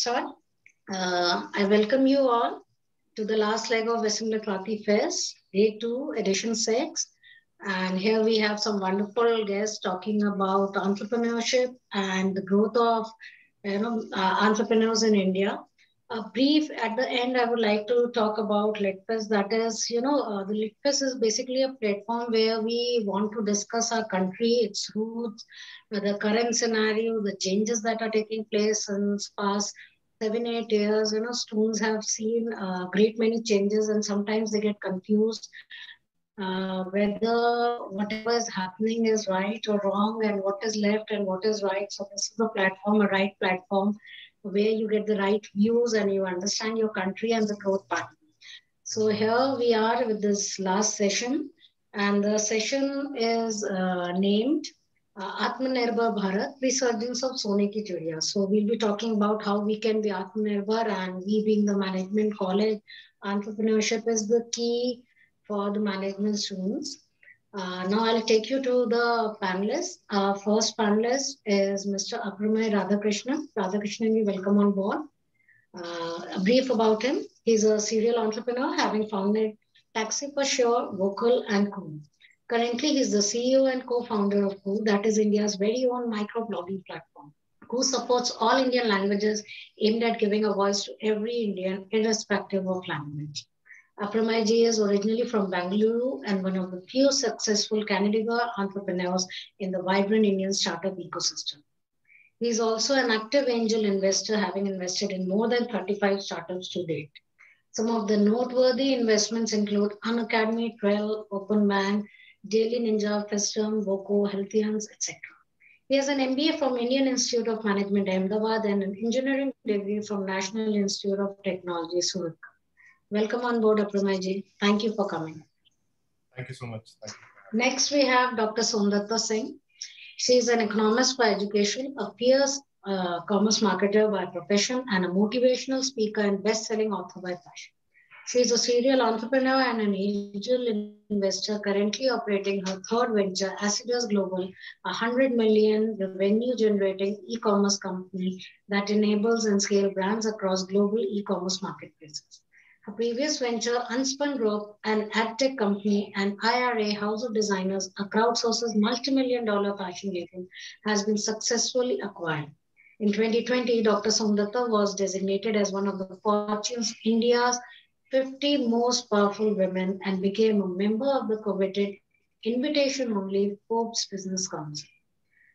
start. I welcome you all to the last leg of VESIM Literati Fest, Day 2, Edition 6. And here we have some wonderful guests talking about entrepreneurship and the growth of entrepreneurs in India. A brief at the end, I would like to talk about LitFest. That is, the LitFest is basically a platform where we want to discuss our country, its roots, the current scenario, the changes that are taking place in past 7-8 years. Students have seen great many changes, and sometimes they get confused whether whatever is happening is right or wrong, and what is left and what is right. So this is a platform, a right platform, where you get the right views and you understand your country and the growth path. So here we are with this last session, and the session is named Atmanirbhar Bharat, Resurgence of Sone ki Chidiya. So we'll be talking about how we can be Atmanirbhar, and we being the management college, entrepreneurship is the key for the management students. Now I'll take you to the panelists. Our first panelist is Mr. Aprameya Radhakrishna. Radhakrishna, we welcome on board. A brief about him. He's a serial entrepreneur, having founded Taxi for Sure, Vocal and Cool. Currently, he's the CEO and co-founder of Cool, that is India's very own microblogging platform. Cool supports all Indian languages, aimed at giving a voice to every Indian, irrespective of language. Aprameya ji is originally from Bengaluru and one of the few successful Kannadiga entrepreneurs in the vibrant Indian startup ecosystem. He is also an active angel investor, having invested in more than 35 startups to date. Some of the noteworthy investments include Unacademy, Trail, Open Bank, Daily Ninja, Festum, Voco, Healthians, etc. He has an MBA from Indian Institute of Management, Ahmedabad, and an engineering degree from National Institute of Technology, Surat. Welcome on board, Aprameya ji. Thank you for coming. Thank you so much. Thank you. Next, we have Dr. Somdutta Singh. She is an economist by education, a fierce commerce marketer by profession, and a motivational speaker and best-selling author by passion. She is a serial entrepreneur and an angel investor, currently operating her third venture, Acidus Global, a 100 million revenue-generating e-commerce company that enables and scales brands across global e-commerce marketplaces. Her previous venture, Unspun Group, an ad tech company, and IRA House of Designers, a crowdsources multi-million-dollar fashion label, has been successfully acquired. In 2020, Dr. Somdutta was designated as one of the Fortune's India's 50 most powerful women and became a member of the coveted invitation-only Forbes Business Council.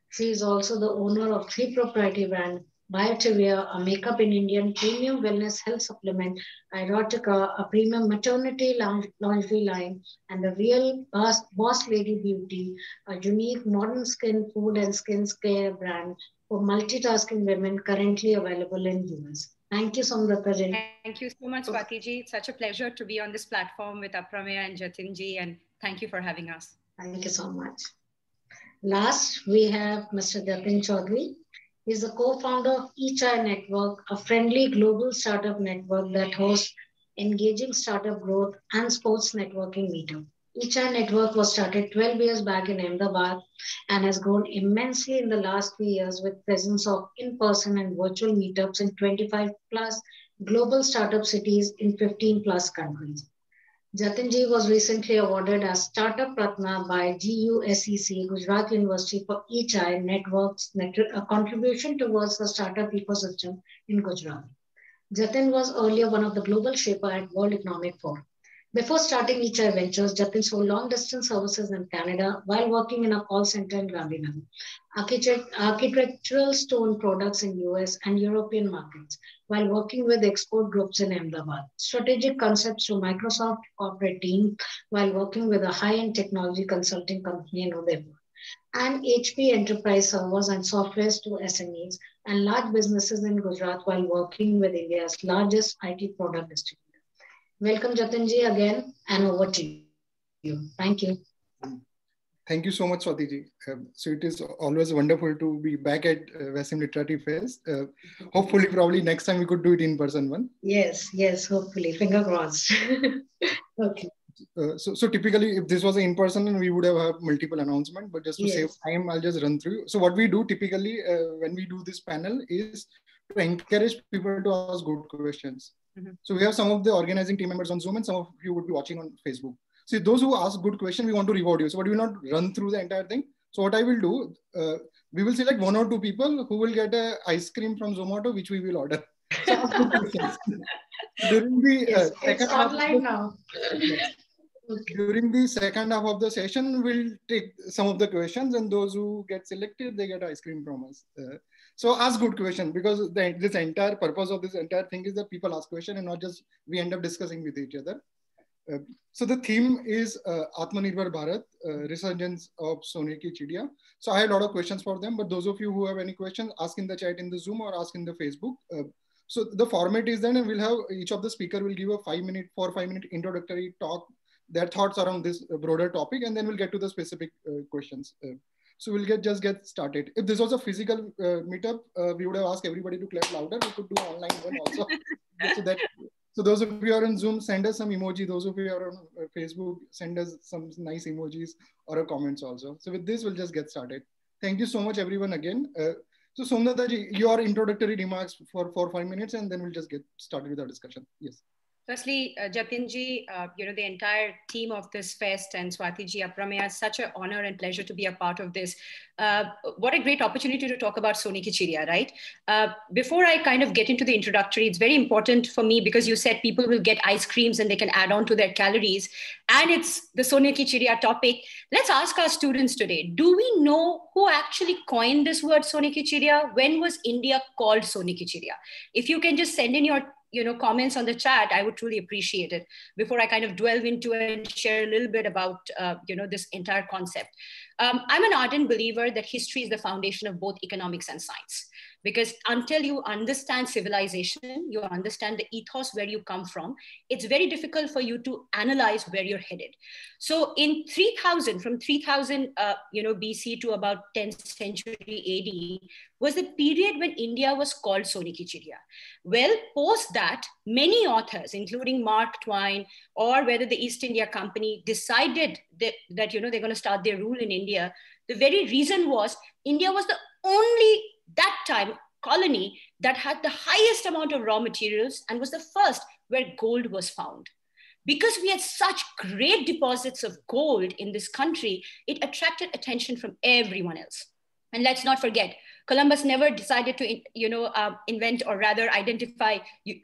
She is also the owner of 3 proprietary brands: Biotivia, a makeup in Indian premium wellness health supplement, Erotica, a premium maternity lingerie line, and the Real Boss Lady Beauty, a unique modern skin food and skin care brand for multitasking women, currently available in US. Thank you, Somdutta ji. Thank you so much, Swati ji. It's such a pleasure to be on this platform with Aprameya and Jatin ji, and thank you for having us. Thank you so much. Last, we have Mr. Jatin Chaudhary. He is the co-founder of eChai Network, a friendly global startup network that hosts engaging startup growth and sports networking meetup. eChai Network was started 12 years back in Ahmedabad and has grown immensely in the last 3 years with presence of in-person and virtual meetups in 25 plus global startup cities in 15 plus countries. Jatin ji was recently awarded as Startup Ratna by GUSEC, Gujarat University, for eChai Network's a contribution towards the startup ecosystem in Gujarat. Jatin was earlier one of the global shapers at World Economic Forum. Before starting eChai Ventures, Jatin sold long-distance services in Canada while working in a call center in Gandhinagar, architectural stone products in US and European markets, while working with export groups in Ahmedabad, strategic concepts to Microsoft corporate team while working with a high-end technology consulting company in Udaipur, and HP enterprise servers and softwares to SMEs and large businesses in Gujarat while working with India's largest IT product distributor. Welcome, Jatin ji, again, and over to you. Thank you. Thank you so much, Swati ji. So it is always wonderful to be back at VESIM Literati Fest. Hopefully, probably next time we could do it in person one. Yes, hopefully. Finger crossed. Okay. So typically, if this was in person, we would have multiple announcements, but just to save time, I'll just run through. So what we do typically when we do this panel is to encourage people to ask good questions. So we have some of the organizing team members on Zoom and some of you would be watching on Facebook. So those who ask good questions, we want to reward you. So, but we will not run through the entire thing. So what I will do, we will select 1 or 2 people who will get a ice cream from Zomato, which we will order. So ask good questions. During the it's online now. During the second half of the session, we'll take some of the questions, and those who get selected, they get ice cream from us. So ask good questions, because this entire purpose of this entire thing is that people ask questions and not just we end up discussing with each other. So the theme is Atmanirbhar Bharat, Resurgence of Sone ki Chidiya. So I had a lot of questions for them, but those of you who have any questions, ask in the chat in the Zoom or ask in the Facebook. So the format is then we'll have each of the speaker will give a 4-5 minute introductory talk, their thoughts around this broader topic, and then we'll get to the specific questions. So we'll just get started. If this was a physical meetup, we would have asked everybody to clap louder. We could do online one also. So those of you who are on Zoom, send us some emoji. Those of you who are on Facebook, send us some nice emojis or a comments also. So with this, we'll just get started. Thank you so much, everyone, again. So Somdutta ji, your introductory remarks for 4-5 minutes, and then we'll just get started with our discussion. Yes. Firstly, Jatin ji, the entire team of this fest, and Swati ji, Aprameya, it's such an honor and pleasure to be a part of this. What a great opportunity to talk about Sone ki Chidiya, right? Before I kind of get into the introductory, it's very important for me because you said people will get ice creams and they can add on to their calories. And it's the Sone ki Chidiya topic. Let's ask our students today, do we know who actually coined this word Sone ki Chidiya? When was India called Sone ki Chidiya? If you can just send in your comments on the chat, I would truly appreciate it before I kind of delve into and share a little bit about, this entire concept. I'm an ardent believer that history is the foundation of both economics and science, because until you understand civilization, you understand the ethos where you come from, it's very difficult for you to analyze where you're headed. So in 3000, from 3000, BC to about 10th century AD, was the period when India was called Sone ki Chidiya. Well, post that, many authors, including Mark Twain, or whether the East India Company decided that they're going to start their rule in India, the very reason was India was the only, that time, colony that had the highest amount of raw materials and was the first where gold was found. Because we had such great deposits of gold in this country, it attracted attention from everyone else. And let's not forget, Columbus never decided to, invent or rather identify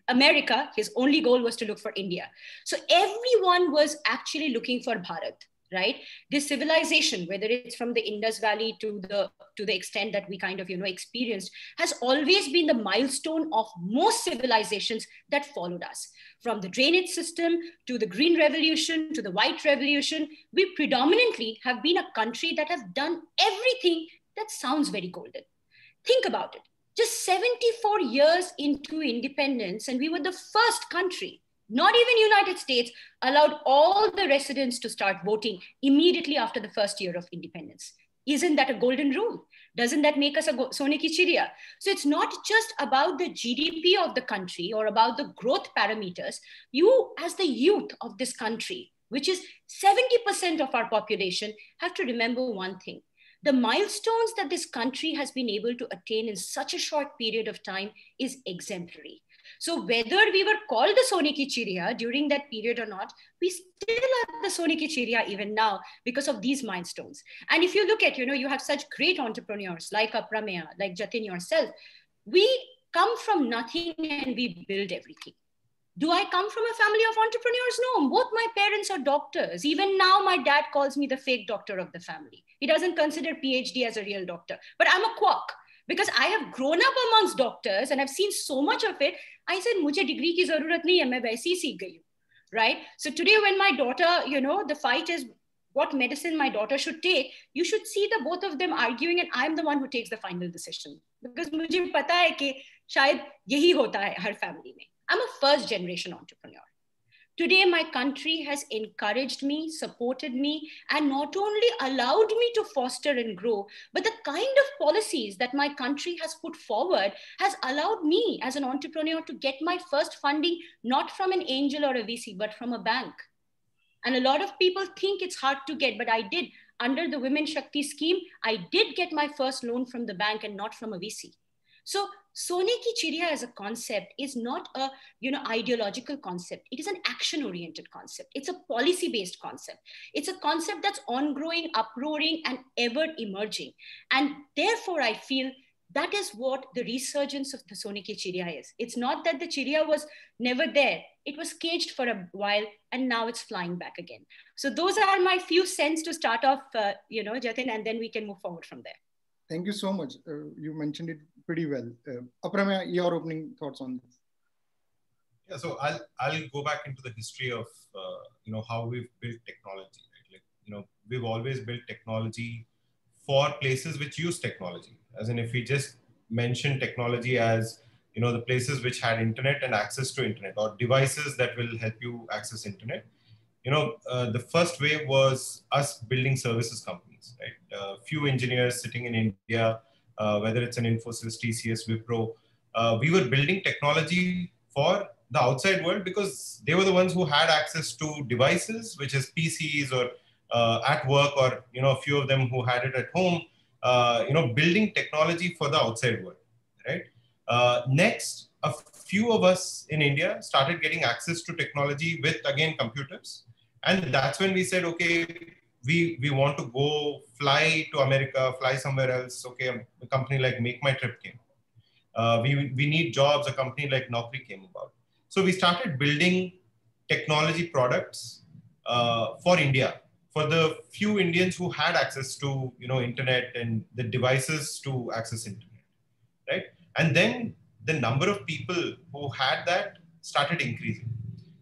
America. His only goal was to look for India. So everyone was actually looking for Bharat, right? This civilization, whether it's from the Indus Valley to the extent that we kind of, experienced, has always been the milestone of most civilizations that followed us. From the drainage system to the Green Revolution to the White Revolution, we predominantly have been a country that has done everything that sounds very golden. Think about it. Just 74 years into independence, and we were the first country, not even United States, allowed all the residents to start voting immediately after the first year of independence. Isn't that a golden rule? Doesn't that make us a Sone ki Chidiya? So it's not just about the GDP of the country or about the growth parameters. You, as the youth of this country, which is 70% of our population, have to remember one thing. The milestones that this country has been able to attain in such a short period of time is exemplary. So whether we were called the Sone ki Chidiya during that period or not, we still are the Sone ki Chidiya even now because of these milestones. And if you look at, you have such great entrepreneurs like Aprameya, like Jatin yourself, we come from nothing and we build everything. Do I come from a family of entrepreneurs? No, both my parents are doctors. Even now, my dad calls me the fake doctor of the family. He doesn't consider PhD as a real doctor, but I'm a quack because I have grown up amongst doctors and I've seen so much of it. I said, "Mujhe degree ki zarurat nahi hai, main waise hi seekh gayi hu." Right? So today when my daughter, the fight is what medicine my daughter should take, you should see the both of them arguing and I'm the one who takes the final decision. Because mujhe pata hai ki shayad yahi hota hai har family mein. I'm a first generation entrepreneur. Today, my country has encouraged me, supported me, and not only allowed me to foster and grow, but the kind of policies that my country has put forward has allowed me as an entrepreneur to get my first funding, not from an angel or a VC, but from a bank. And a lot of people think it's hard to get, but I did. Under the Women Shakti scheme, I did get my first loan from the bank and not from a VC. So Sone Ki Chidiya as a concept is not a ideological concept. It is an action-oriented concept. It's a policy-based concept. It's a concept that's ongoing, uproaring, and ever emerging. And therefore, I feel that is what the resurgence of the Sone Ki Chidiya is. It's not that the Chidiya was never there. It was caged for a while, and now it's flying back again. So those are my few cents to start off, Jatin, and then we can move forward from there. Thank you so much. You mentioned it pretty well. Aprameya, your opening thoughts on this? Yeah, so I'll go back into the history of how we've built technology. Right? Like, we've always built technology for places which use technology. As in, if we just mention technology as the places which had internet and access to internet, or devices that will help you access internet. The first wave was us building services companies, right? Few engineers sitting in India, whether it's an Infosys, TCS, Wipro, we were building technology for the outside world because they were the ones who had access to devices, which is PCs or at work, or a few of them who had it at home, building technology for the outside world, right? Next, a few of us in India started getting access to technology with, again, computers. And that's when we said, okay, we want to go fly to America, fly somewhere else. Okay, a company like Make My Trip came. We need jobs, a company like Naukri came about. So we started building technology products for India, for the few Indians who had access to internet and the devices to access internet, right? And then the number of people who had that started increasing.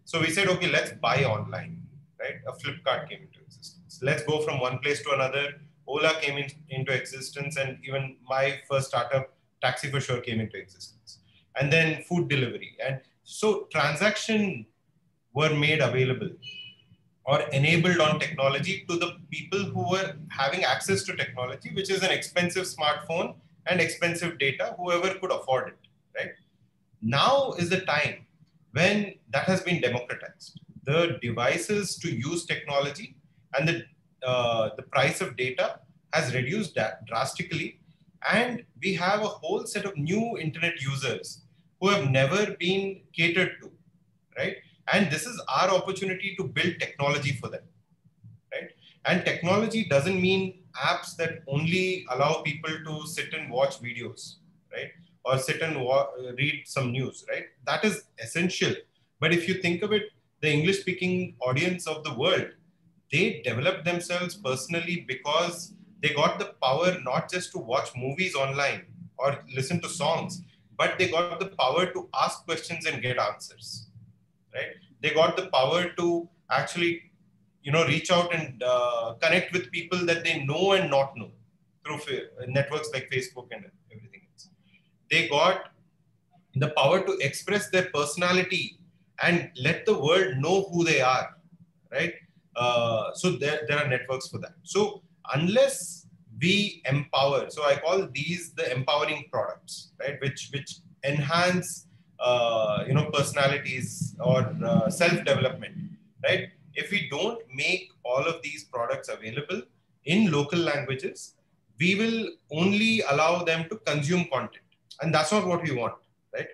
So we said, okay, let's buy online, right? A Flipkart came into existence. Let's go from one place to another. Ola came into existence, and even my first startup, Taxi for Sure, came into existence. And then food delivery. And so transactions were made available or enabled on technology to the people who were having access to technology, which is an expensive smartphone and expensive data, whoever could afford it, right? Now is the time when that has been democratized. The devices to use technology and the price of data has reduced drastically. And we have a whole set of new internet users who have never been catered to, right? And this is our opportunity to build technology for them, right? And technology doesn't mean apps that only allow people to sit and watch videos, right? Or sit and read some news, right? That is essential. But if you think of it, the English-speaking audience of the world, they developed themselves personally because they got the power not just to watch movies online or listen to songs, but they got the power to ask questions and get answers, right? They got the power to actually, reach out and connect with people that they know and not know through networks like Facebook and everything else. They got the power to express their personality and let the world know who they are, right? So there are networks for that. So unless we empower, so I call these the empowering products, right? Which enhance, personalities or self-development, right? If we don't make all of these products available in local languages, we will only allow them to consume content. And that's not what we want, right?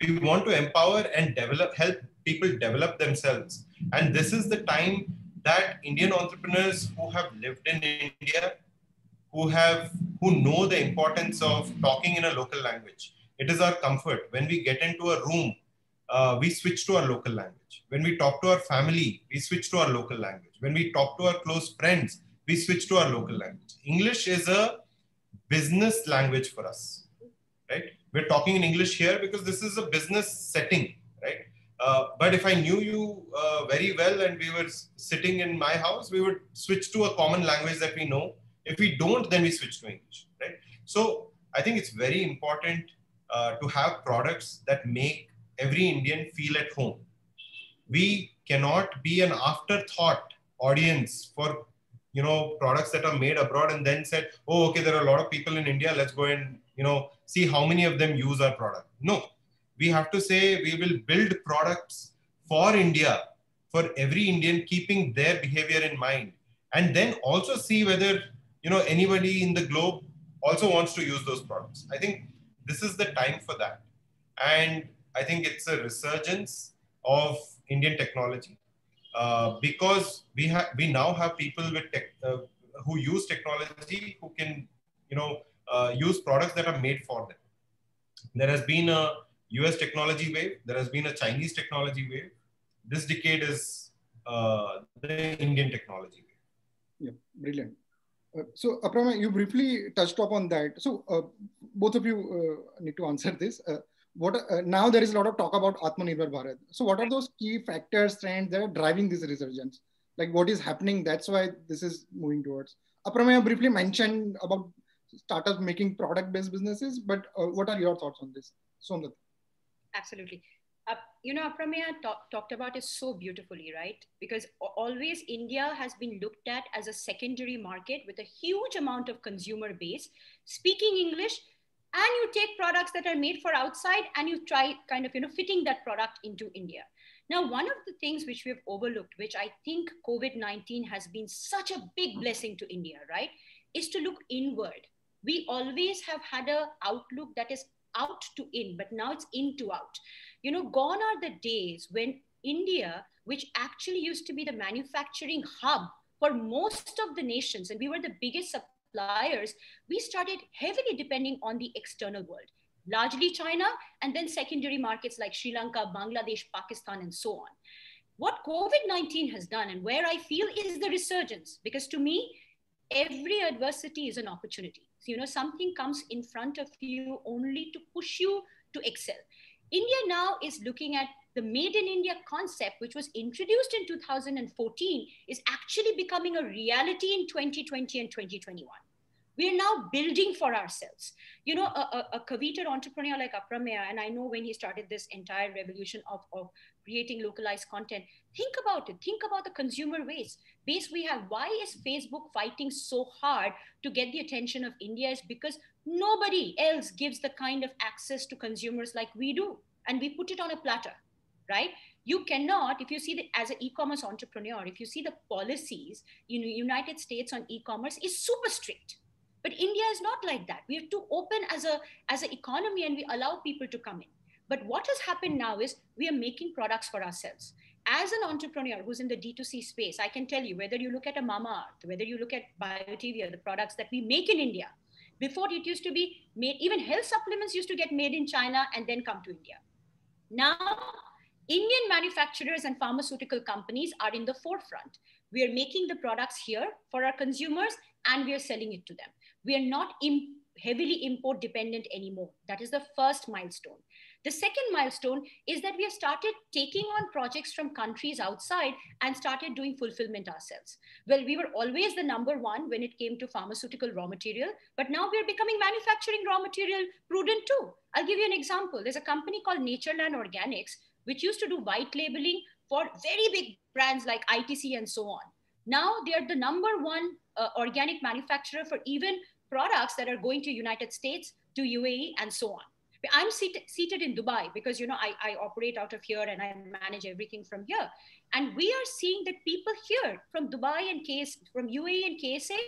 We want to empower and help people develop themselves. And this is the time that Indian entrepreneurs who have lived in India, who know the importance of talking in a local language. It is our comfort. When we get into a room, we switch to our local language. When we talk to our family, we switch to our local language. When we talk to our close friends, we switch to our local language. English is a business language for us, right? We're talking in English here because this is a business setting, right? But if I knew you very well and we were sitting in my house, we would switch to a common language that we know. If we don't, then we switch to English, right? So I think it's very important to have products that make every Indian feel at home. We cannot be an afterthought audience for products that are made abroad and then said, oh, okay, there are a lot of people in India, let's go and see how many of them use our product. No, we have to say we will build products for India, for every Indian, keeping their behavior in mind, and then also see whether anybody in the globe also wants to use those products. I think this is the time for that. And I think it's a resurgence of Indian technology because we now have people with who use technology, who can, use products that are made for them. There has been a US technology wave. There has been a Chinese technology wave. This decade is the Indian technology wave. Yeah, brilliant. So, Aprameya, you briefly touched upon that. So, both of you need to answer this. Now there is a lot of talk about Atmanirbhar Bharat. So, what are those key factors, trends that are driving this resurgence? Like, what is happening? That's why this is moving towards. Aprameya briefly mentioned about startups making product-based businesses, but what are your thoughts on this? Somdutta. Absolutely. Aprameya talked about it so beautifully, right? Because always India has been looked at as a secondary market with a huge amount of consumer base speaking English, and you take products that are made for outside and you try kind of, fitting that product into India. Now, one of the things which we have overlooked, which I think COVID-19 has been such a big blessing to India, right, is to look inward. We always have had an outlook that is out to in, but now it's in to out. Gone are the days when India, which actually used to be the manufacturing hub for most of the nations, and we were the biggest suppliers, we started heavily depending on the external world, largely China, and then secondary markets like Sri Lanka, Bangladesh, Pakistan, and so on. What COVID-19 has done, and where I feel is the resurgence, because to me, every adversity is an opportunity. So, something comes in front of you only to push you to excel. India now is looking at the Made in India concept, which was introduced in 2014, is actually becoming a reality in 2020 and 2021. We are now building for ourselves. A coveted entrepreneur like Aprameya, and I know when he started this entire revolution of creating localized content, think about it. Think about the consumer base we have. Why is Facebook fighting so hard to get the attention of India? Is because nobody else gives the kind of access to consumers like we do. And we put it on a platter, right? You cannot, if you see as an e-commerce entrepreneur, if you see the policies in the United States on e-commerce is super strict. But India is not like that. We are too open as an economy, and we allow people to come in. But what has happened now is we are making products for ourselves. As an entrepreneur who's in the D2C space, I can tell you, whether you look at a Mamaearth, whether you look at Biotivia, the products that we make in India, before it used to be made, even health supplements used to get made in China and then come to India. Now, Indian manufacturers and pharmaceutical companies are in the forefront. We are making the products here for our consumers and we are selling it to them. We are not heavily import dependent anymore. That is the first milestone. The second milestone is that we have started taking on projects from countries outside and started doing fulfillment ourselves. Well, we were always the number one when it came to pharmaceutical raw material, but now we are becoming manufacturing raw material prudent too. I'll give you an example. There's a company called Natureland Organics, which used to do white labeling for very big brands like ITC and so on. Now they are the number one organic manufacturer for even products that are going to United States, to UAE, and so on. I'm seated in Dubai because, I operate out of here and I manage everything from here. And we are seeing that people here from Dubai and from UAE and KSA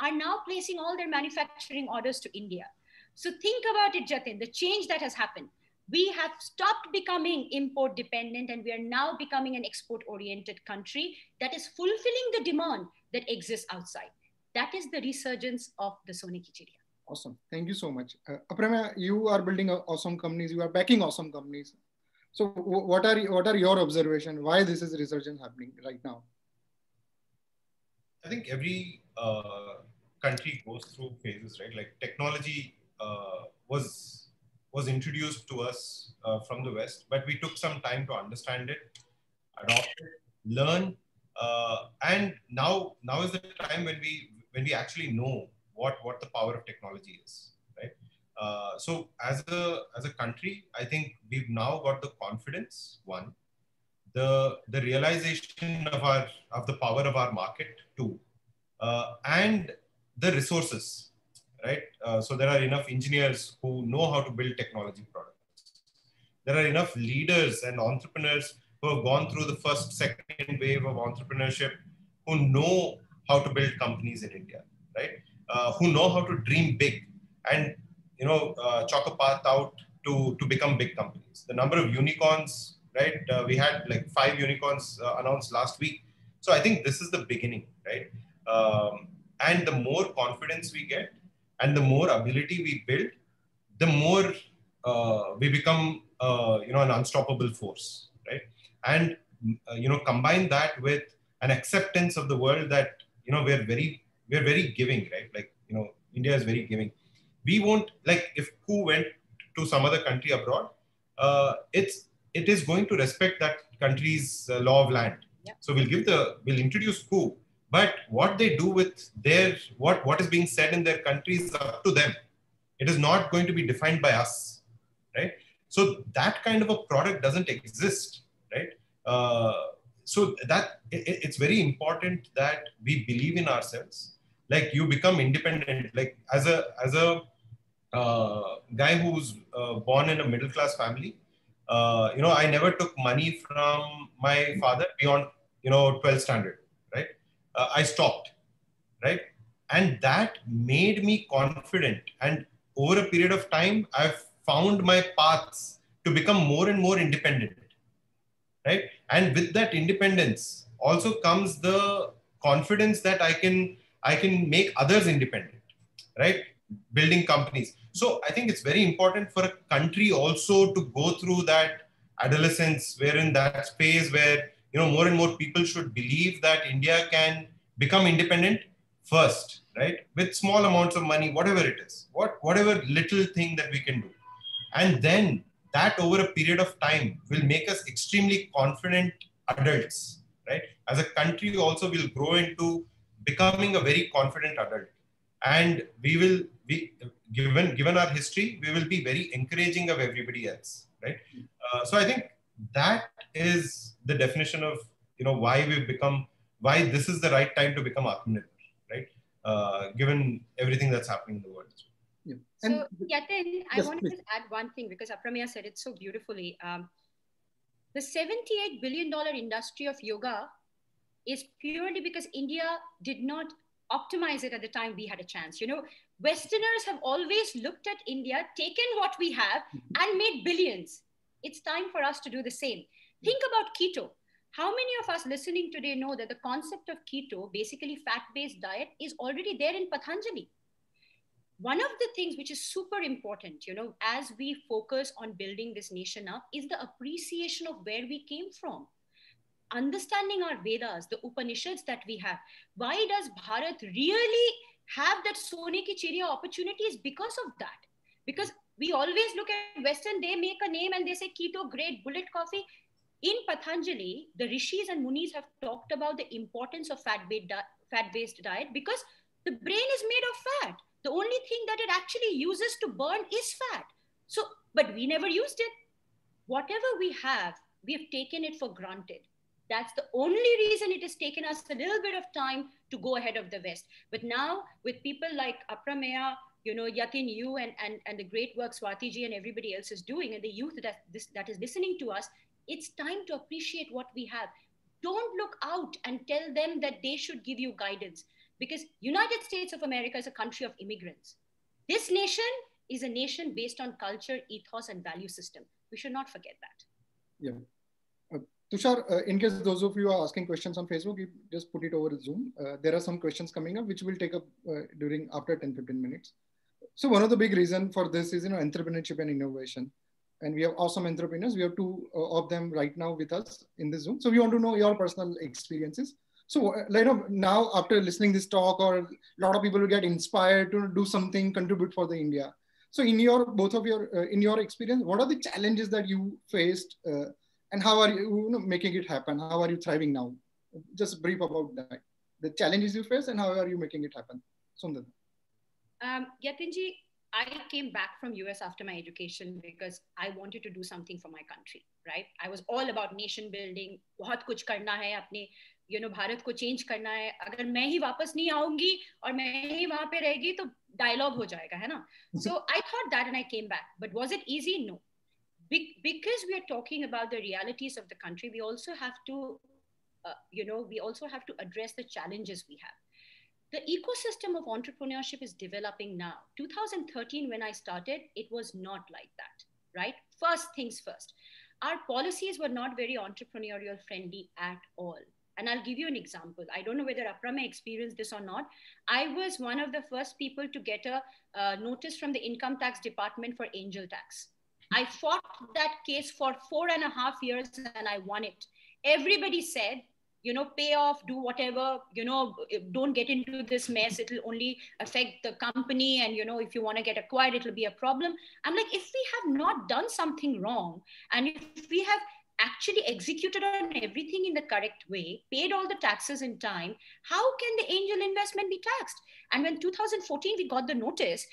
are now placing all their manufacturing orders to India. So think about it, Jatin, the change that has happened. We have stopped becoming import dependent and we are now becoming an export oriented country that is fulfilling the demand that exists outside. That is the resurgence of the Sone ki Chidiya. Awesome. Thank you so much. Aprameya, you are building awesome companies. You are backing awesome companies. So what are your observations? Why this is resurgence happening right now? I think every country goes through phases, right? Like technology was introduced to us from the West, but we took some time to understand it, adopt it, learn, and now is the time when we actually know what the power of technology is, right? So as a country, I think we've now got the confidence, one, the realization of the power of our market, two, and the resources, right? So there are enough engineers who know how to build technology products. There are enough leaders and entrepreneurs who have gone through the first, second wave of entrepreneurship, who know how to build companies in India, right? Who know how to dream big. And chalk a path out to become big companies. The number of unicorns, right? We had like 5 unicorns announced last week. So I think this is the beginning, right? And the more confidence we get and the more ability we build, the more we become, an unstoppable force, right? And, combine that with an acceptance of the world that, we're very giving, right? Like, India is very giving. We won't, like, if coup went to some other country abroad, it is going to respect that country's law of land. Yeah. So we'll introduce coup, but what they do with what is being said in their country is up to them. It is not going to be defined by us, right? So that kind of a product doesn't exist, right? So that it's very important that we believe in ourselves. Like, you become independent. Like, as a guy who's born in a middle class family, I never took money from my father beyond 12th standard, right? I stopped, right? And that made me confident. And over a period of time, I've found my paths to become more and more independent, right? And with that independence also comes the confidence that I can make others independent, right? Building companies. So I think it's very important for a country also to go through that adolescence, wherein that phase where more and more people should believe that India can become independent first, right? With small amounts of money, whatever it is, whatever little thing that we can do. And then that over a period of time will make us extremely confident adults, right? As a country also will grow into becoming a very confident adult. And we will be, given our history, we will be very encouraging of everybody else, right? So I think that is the definition of, why this is the right time to become Atmanirbhar, right? Given everything that's happening in the world. Yeah. So, Yatin, I yes, want to please. just add one thing because Aprameya said it so beautifully. The $78 billion industry of yoga is purely because India did not optimize it at the time we had a chance. Westerners have always looked at India, taken what we have, and made billions. It's time for us to do the same. Think about keto. How many of us listening today know that the concept of keto, basically fat-based diet, is already there in Patanjali? One of the things which is super important, as we focus on building this nation up, is the appreciation of where we came from. Understanding our Vedas, the Upanishads that we have. Why does Bharat really have that Sone ki Chidiya opportunity? Is because of that. Because we always look at Western, they make a name and they say keto, great, bullet coffee. In Patanjali, the rishis and munis have talked about the importance of fat-based diet because the brain is made of fat. The only thing that it actually uses to burn is fat. So, but we never used it. Whatever we have taken it for granted. That's the only reason it has taken us a little bit of time to go ahead of the West. But now, with people like Aprameya, Yatin, you and the great work Swatiji and everybody else is doing, and the youth that is listening to us, it's time to appreciate what we have. Don't look out and tell them that they should give you guidance, because United States of America is a country of immigrants. This nation is a nation based on culture, ethos, and value system. We should not forget that. Yeah. Tushar, in case those of you are asking questions on Facebook, you just put it over Zoom. There are some questions coming up, which will take up after 10-15 minutes. So one of the big reasons for this is entrepreneurship and innovation. And we have awesome entrepreneurs. We have two of them right now with us in this Zoom. So we want to know your personal experiences. So now after listening this talk, or a lot of people will get inspired to do something, contribute for the India. So in your experience, what are the challenges that you faced and how are you making it happen? How are you thriving now? Just brief about that. The challenges you face and how are you making it happen? Somdutta. Yatinji, I came back from US after my education because I wanted to do something for my country, right? I was all about nation building. बहुत कुछ करना है अपने, भारत को change करना है. अगर मैं ही वापस नहीं आऊंगी और मैं ही वहाँ पे रहेगी तो dialogue हो जाएगा, है ना? So I thought that and I came back. But was it easy? No. Because we are talking about the realities of the country, we also have to, we also have to address the challenges we have. The ecosystem of entrepreneurship is developing now. 2013, when I started, it was not like that, right? First things first. Our policies were not very entrepreneurial friendly at all. And I'll give you an example. I don't know whether Aprameya experienced this or not. I was one of the first people to get a notice from the income tax department for angel tax. I fought that case for 4.5 years and I won it. Everybody said, you know, pay off, do whatever, you know, don't get into this mess. It'll only affect the company. And, you know, if you want to get acquired, it'll be a problem. I'm like, if we have not done something wrong, and if we have actually executed on everything in the correct way, paid all the taxes in time, how can the angel investment be taxed? And when 2014, we got the notice,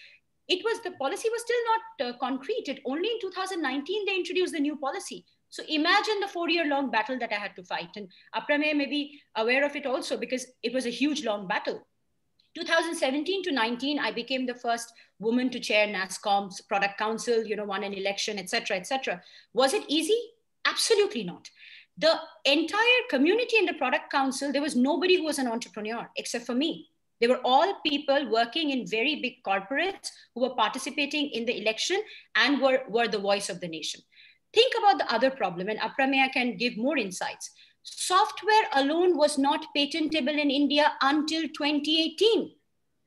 it was, the policy was still not concrete. It only in 2019, they introduced the new policy. So imagine the 4-year-long battle that I had to fight. And Aprameya may be aware of it also because it was a huge, long battle. 2017 to 19, I became the first woman to chair NASSCOM's product council, you know, won an election, etc., etc. Was it easy? Absolutely not. The entire community in the product council, there was nobody who was an entrepreneur except for me. They were all people working in very big corporates who were participating in the election and were the voice of the nation. Think about the other problem, and Aprameya can give more insights. Software alone was not patentable in India until 2018.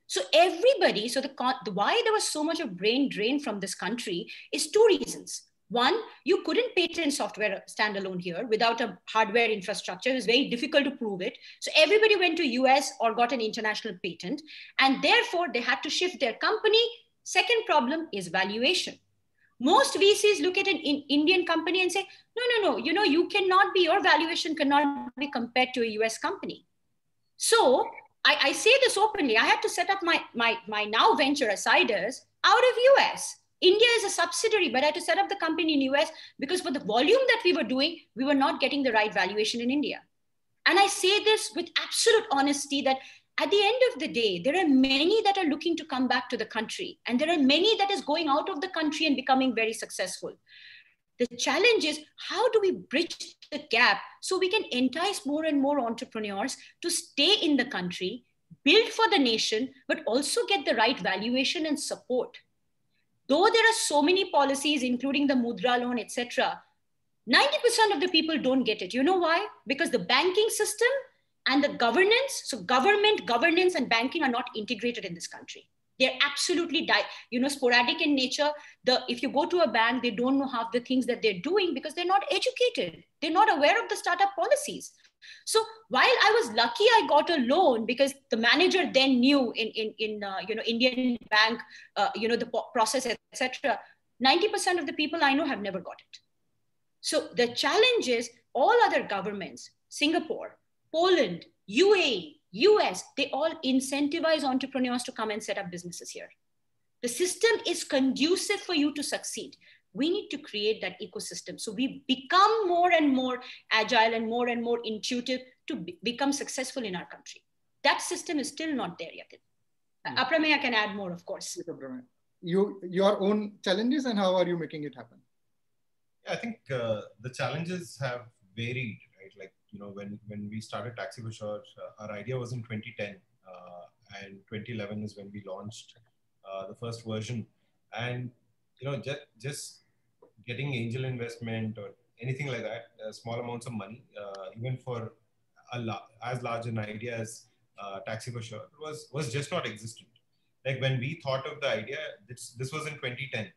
So everybody, so why there was so much of brain drain from this country is 2 reasons. One, you couldn't patent software standalone here without a hardware infrastructure. It was very difficult to prove it. So everybody went to US or got an international patent, and therefore they had to shift their company. Second problem is valuation. Most VCs look at an Indian company and say, no, you know, you cannot be, your valuation cannot be compared to a US company. So I say this openly, I had to set up my now venture Asiders out of US. India is a subsidiary, but I had to set up the company in US because for the volume that we were doing, we were not getting the right valuation in India. And I say this with absolute honesty that at the end of the day, there are many that are looking to come back to the country, and there are many that is going out of the country and becoming very successful. The challenge is, how do we bridge the gap so we can entice more and more entrepreneurs to stay in the country, build for the nation, but also get the right valuation and support. Though there are so many policies, including the Mudra loan, etc., 90% of the people don't get it. You know why? Because the banking system and the governance, so government, governance, and banking are not integrated in this country. They're absolutely, sporadic in nature. If you go to a bank, they don't know half the things that they're doing because they're not educated. They're not aware of the startup policies. So while I was lucky, I got a loan because the manager then knew in Indian bank, the process, etc. 90% of the people I know have never got it. So the challenge is all other governments, Singapore, Poland, UAE, US, they all incentivize entrepreneurs to come and set up businesses here. The system is conducive for you to succeed. We need to create that ecosystem. So we become more and more agile and more intuitive to become successful in our country. That system is still not there yet. Aprameya can add more, of course. Your own challenges and how are you making it happen? Yeah, I think the challenges have varied, right? Like, when we started Taxi for Sure, our idea was in 2010 and 2011 is when we launched the first version. And, just getting angel investment or anything like that, small amounts of money, even for as large an idea as Taxi for Sure was just not existent. Like when we thought of the idea, this was in 2010.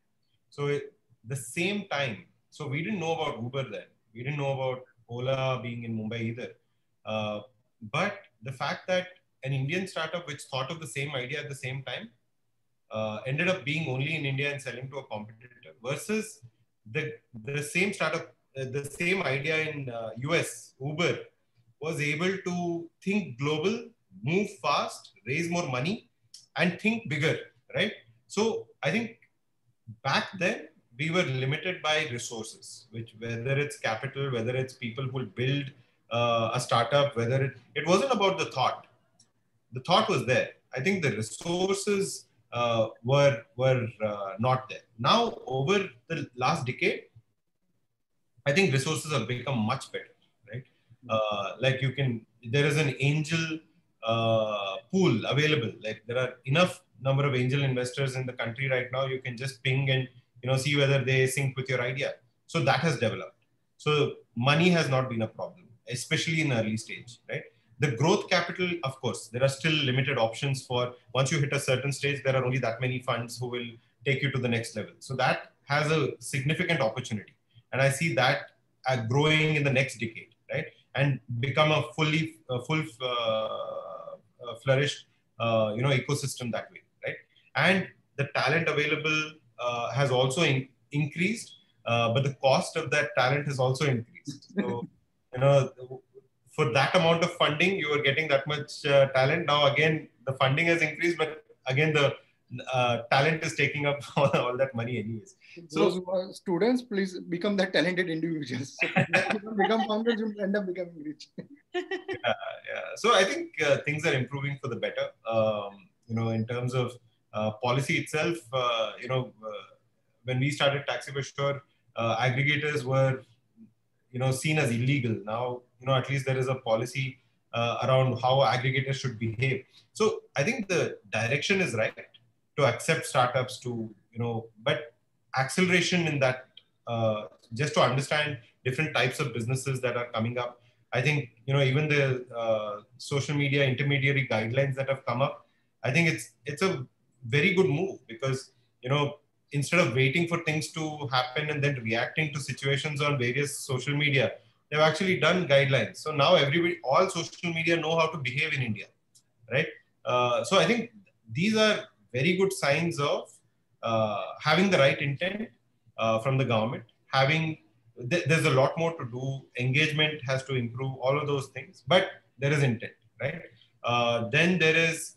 So the same time, so we didn't know about Uber then. We didn't know about Ola being in Mumbai either. But the fact that an Indian startup which thought of the same idea at the same time ended up being only in India and selling to a competitor versus the same startup, the same idea in US, Uber, was able to think global, move fast, raise more money, and think bigger, right? So I think back then, we were limited by resources, whether it's capital, whether it's people who will build a startup, whether it wasn't about the thought. The thought was there. I think the resources were not there. Now, over the last decade, I think resources have become much better, right? Like there is an angel pool available. Like there are enough number of angel investors in the country right now. You can just ping and see whether they sync with your idea. So that has developed. So money has not been a problem, especially in early stage, right? The growth capital, of course, there are still limited options for once you hit a certain stage, there are only that many funds who will take you to the next level. So that has a significant opportunity. And I see that growing in the next decade, right? And become a full flourished, ecosystem that way, right? And the talent available has also increased, but the cost of that talent has also increased. So, for that amount of funding, you are getting that much talent. Now, again, the funding has increased, but again, the talent is taking up all that money anyways. Those who are students, please become that talented individuals. So become founders, you end up becoming rich. So I think things are improving for the better. In terms of policy itself, when we started Taxi for Sure, aggregators were, seen as illegal. Now, at least there is a policy around how aggregators should behave. So I think the direction is right to accept startups but acceleration in that, just to understand different types of businesses that are coming up. I think, even the social media intermediary guidelines that have come up, I think it's a very good move because, instead of waiting for things to happen and then reacting to situations on various social media, they've actually done guidelines. So now all social media know how to behave in India, right? So I think these are very good signs of having the right intent from the government. There's a lot more to do. Engagement has to improve, all of those things, but there is intent, right? Then there is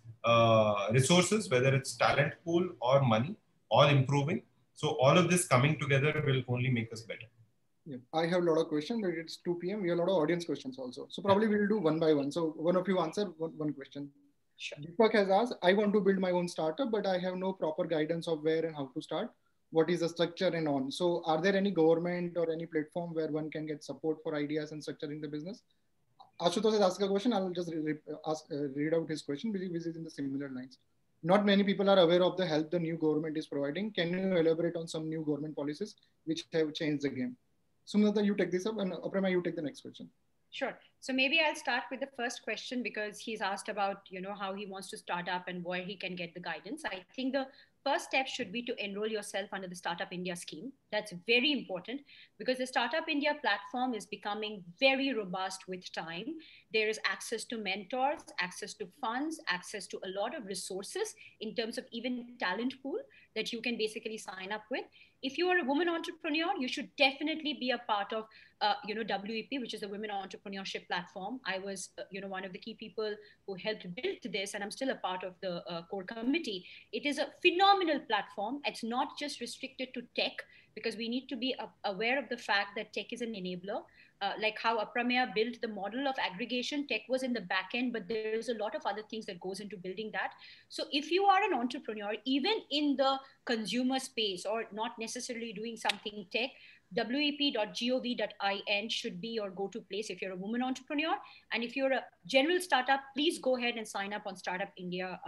resources, whether it's talent pool or money, all improving. So all of this coming together will only make us better. Yeah. I have a lot of questions, but it's 2 p.m. We have a lot of audience questions also. So probably we'll do one by one. So one of you answer one question. Sure. Deepak has asked, I want to build my own startup, but I have no proper guidance of where and how to start. What is the structure and on? So are there any government or any platform where one can get support for ideas and structuring the business? Ashutosh has asked a question. I'll just read out his question, which is in the similar lines. Not many people are aware of the help the new government is providing. Can you elaborate on some new government policies which have changed the game? Somdutta, you take this up, and Aprameya, you take the next question. Sure. So maybe I'll start with the first question because he's asked about, how he wants to start up and where he can get the guidance. I think the first step should be to enroll yourself under the Startup India scheme. That's very important because the Startup India platform is becoming very robust with time. There is access to mentors, access to funds, access to a lot of resources in terms of even talent pool that you can basically sign up with. If you are a woman entrepreneur, you should definitely be a part of, WEP, which is the Women Entrepreneurship Platform. I was, one of the key people who helped build this, and I'm still a part of the core committee. It is a phenomenal platform. It's not just restricted to tech because we need to be aware of the fact that tech is an enabler. Like how Aprameya built the model of aggregation, tech was in the back end, but there's a lot of other things that goes into building that. So if you are an entrepreneur, even in the consumer space or not necessarily doing something tech, wep.gov.in should be your go-to place if you're a woman entrepreneur. And if you're a general startup, please go ahead and sign up on Startup India,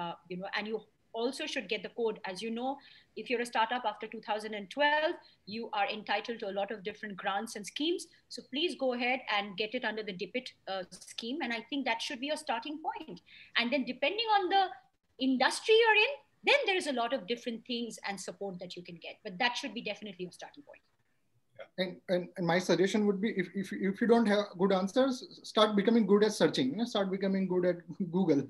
and you also should get the code. As you know, if you're a startup after 2012, you are entitled to a lot of different grants and schemes. So please go ahead and get it under the DIPIT scheme. And I think that should be your starting point. And then depending on the industry you're in, then there is a lot of different things and support that you can get. But that should be definitely your starting point. And my suggestion would be, if you don't have good answers, start becoming good at searching. Start becoming good at Google.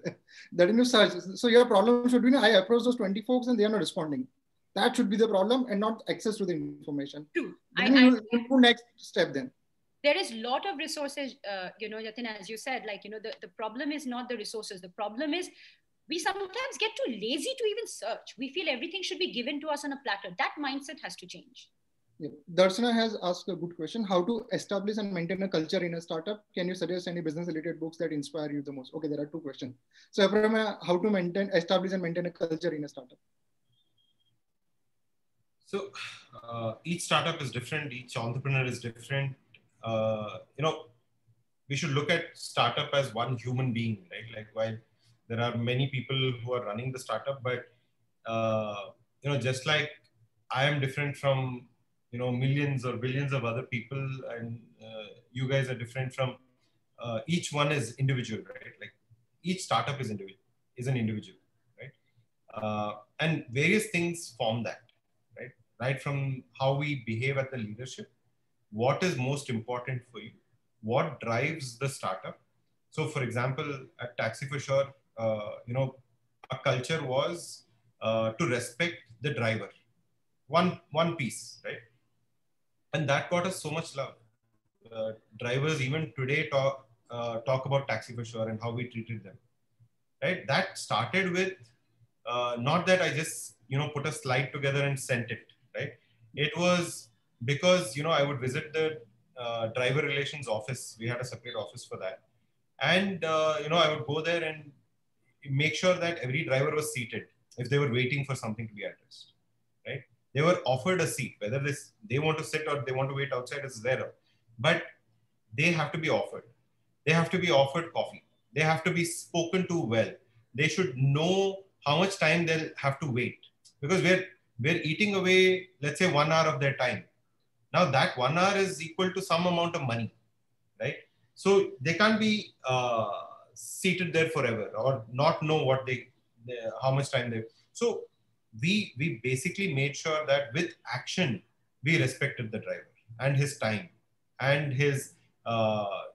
That in your search. So your problem should be, I approach those 20 folks and they are not responding. That should be the problem, and not access to the information. True. Next step then. There is a lot of resources, Jatin, as you said, the problem is not the resources. The problem is we sometimes get too lazy to even search. We feel everything should be given to us on a platter. That mindset has to change. Yeah. Darshana has asked a good question. How to establish and maintain a culture in a startup? Can you suggest any business-related books that inspire you the most? Okay, there are 2 questions. So, Aprameya, how to establish and maintain a culture in a startup? So, each startup is different. Each entrepreneur is different. We should look at startup as one human being, right? Like while There are many people who are running the startup, but just like I am different from millions or billions of other people, and you guys are different from each one is individual, right? Like each startup is an individual, right? And various things form that, right? Right from how we behave at the leadership, what is most important for you, what drives the startup. So, for example, at Taxi for Sure, a culture was to respect the driver. One piece, right? And that got us so much love. Drivers even today talk about Taxi for Sure and how we treated them, right? That started with not that I just put a slide together and sent it, right? It was because I would visit the driver relations office. We had a separate office for that, and I would go there and make sure that every driver was seated if they were waiting for something to be addressed, right? They were offered a seat, whether they want to sit or they want to wait outside is there, but they have to be offered. They have to be offered coffee. They have to be spoken to well. They should know how much time they'll have to wait, because we're eating away, let's say, 1 hour of their time. Now that 1 hour is equal to some amount of money, right? So they can't be seated there forever or not know how much time they. So we basically made sure that with action we respected the driver and his time and his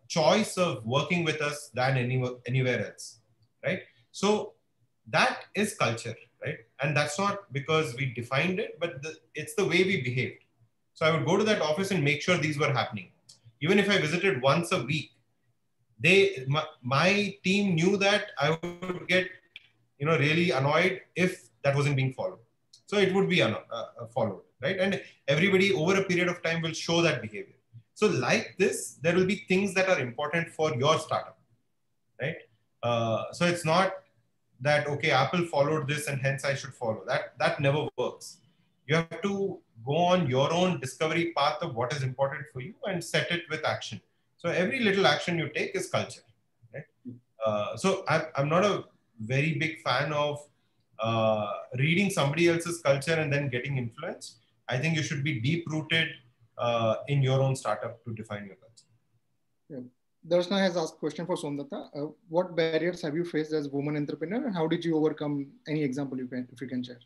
choice of working with us than anywhere else, right? So that is culture, right? And that's not because we defined it, but it's the way we behaved. So I would go to that office and make sure these were happening. Even if I visited once a week, my team knew that I would get really annoyed if that wasn't being followed. So it would be followed, right? And everybody over a period of time will show that behavior. So like this, there will be things that are important for your startup, right? So it's not that, okay, Apple followed this and hence I should follow. That never works. You have to go on your own discovery path of what is important for you and set it with action. So every little action you take is culture, right? So I'm not a very big fan of reading somebody else's culture and then getting influenced. I think you should be deep rooted in your own startup to define your culture. Yeah. Darshana has asked a question for Somdutta. What barriers have you faced as a woman entrepreneur, and how did you overcome? Any example if you can share?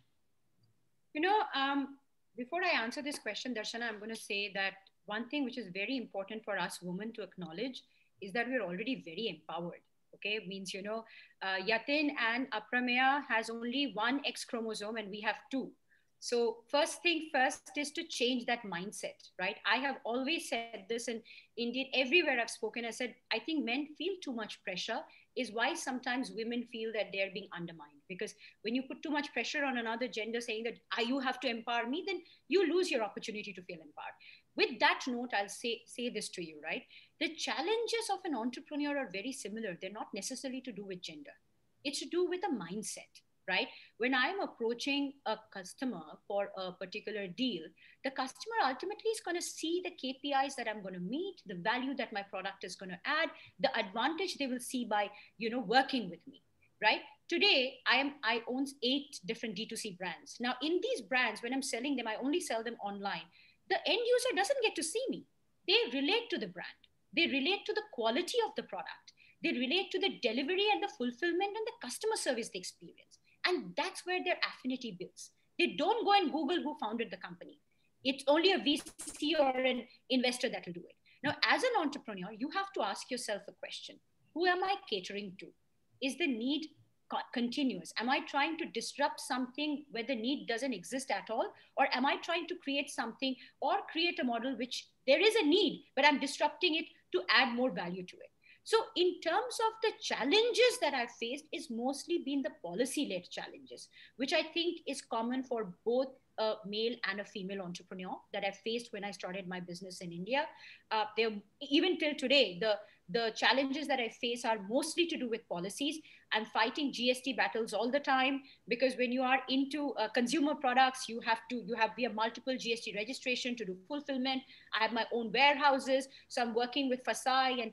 Before I answer this question, Darshana, I'm going to say that one thing which is very important for us women to acknowledge is that we're already very empowered. Okay, means, Jatin and Aprameya has only one X chromosome and we have two. So first thing first is to change that mindset, right? I have always said this, and indeed everywhere I've spoken, I said, I think men feel too much pressure is why sometimes women feel that they're being undermined. Because when you put too much pressure on another gender saying that you have to empower me, then you lose your opportunity to feel empowered. With that note, I'll say this to you, right? The challenges of an entrepreneur are very similar. They're not necessarily to do with gender. It's to do with a mindset, right? When I'm approaching a customer for a particular deal, the customer ultimately is going to see the KPIs that I'm going to meet, the value that my product is going to add, the advantage they will see by, working with me, right? Today, I own 8 different D2C brands. Now, in these brands, when I'm selling them, I only sell them online. The end user doesn't get to see me. They relate to the brand. They relate to the quality of the product. They relate to the delivery and the fulfillment and the customer service they experience. And that's where their affinity builds. They don't go and Google who founded the company. It's only a VC or an investor that will do it. Now, as an entrepreneur, you have to ask yourself a question. Who am I catering to? Is the need continuous? Am I trying to disrupt something where the need doesn't exist at all? Or am I trying to create something or create a model which there is a need, but I'm disrupting it to add more value to it? So in terms of the challenges that I've faced, is mostly been the policy-led challenges, which I think is common for both a male and a female entrepreneur that I faced when I started my business in India. Even till today, the challenges that I face are mostly to do with policies. I'm fighting GST battles all the time, because when you are into consumer products, you have via multiple GST registration to do fulfillment. I have my own warehouses, so I'm working with FSI and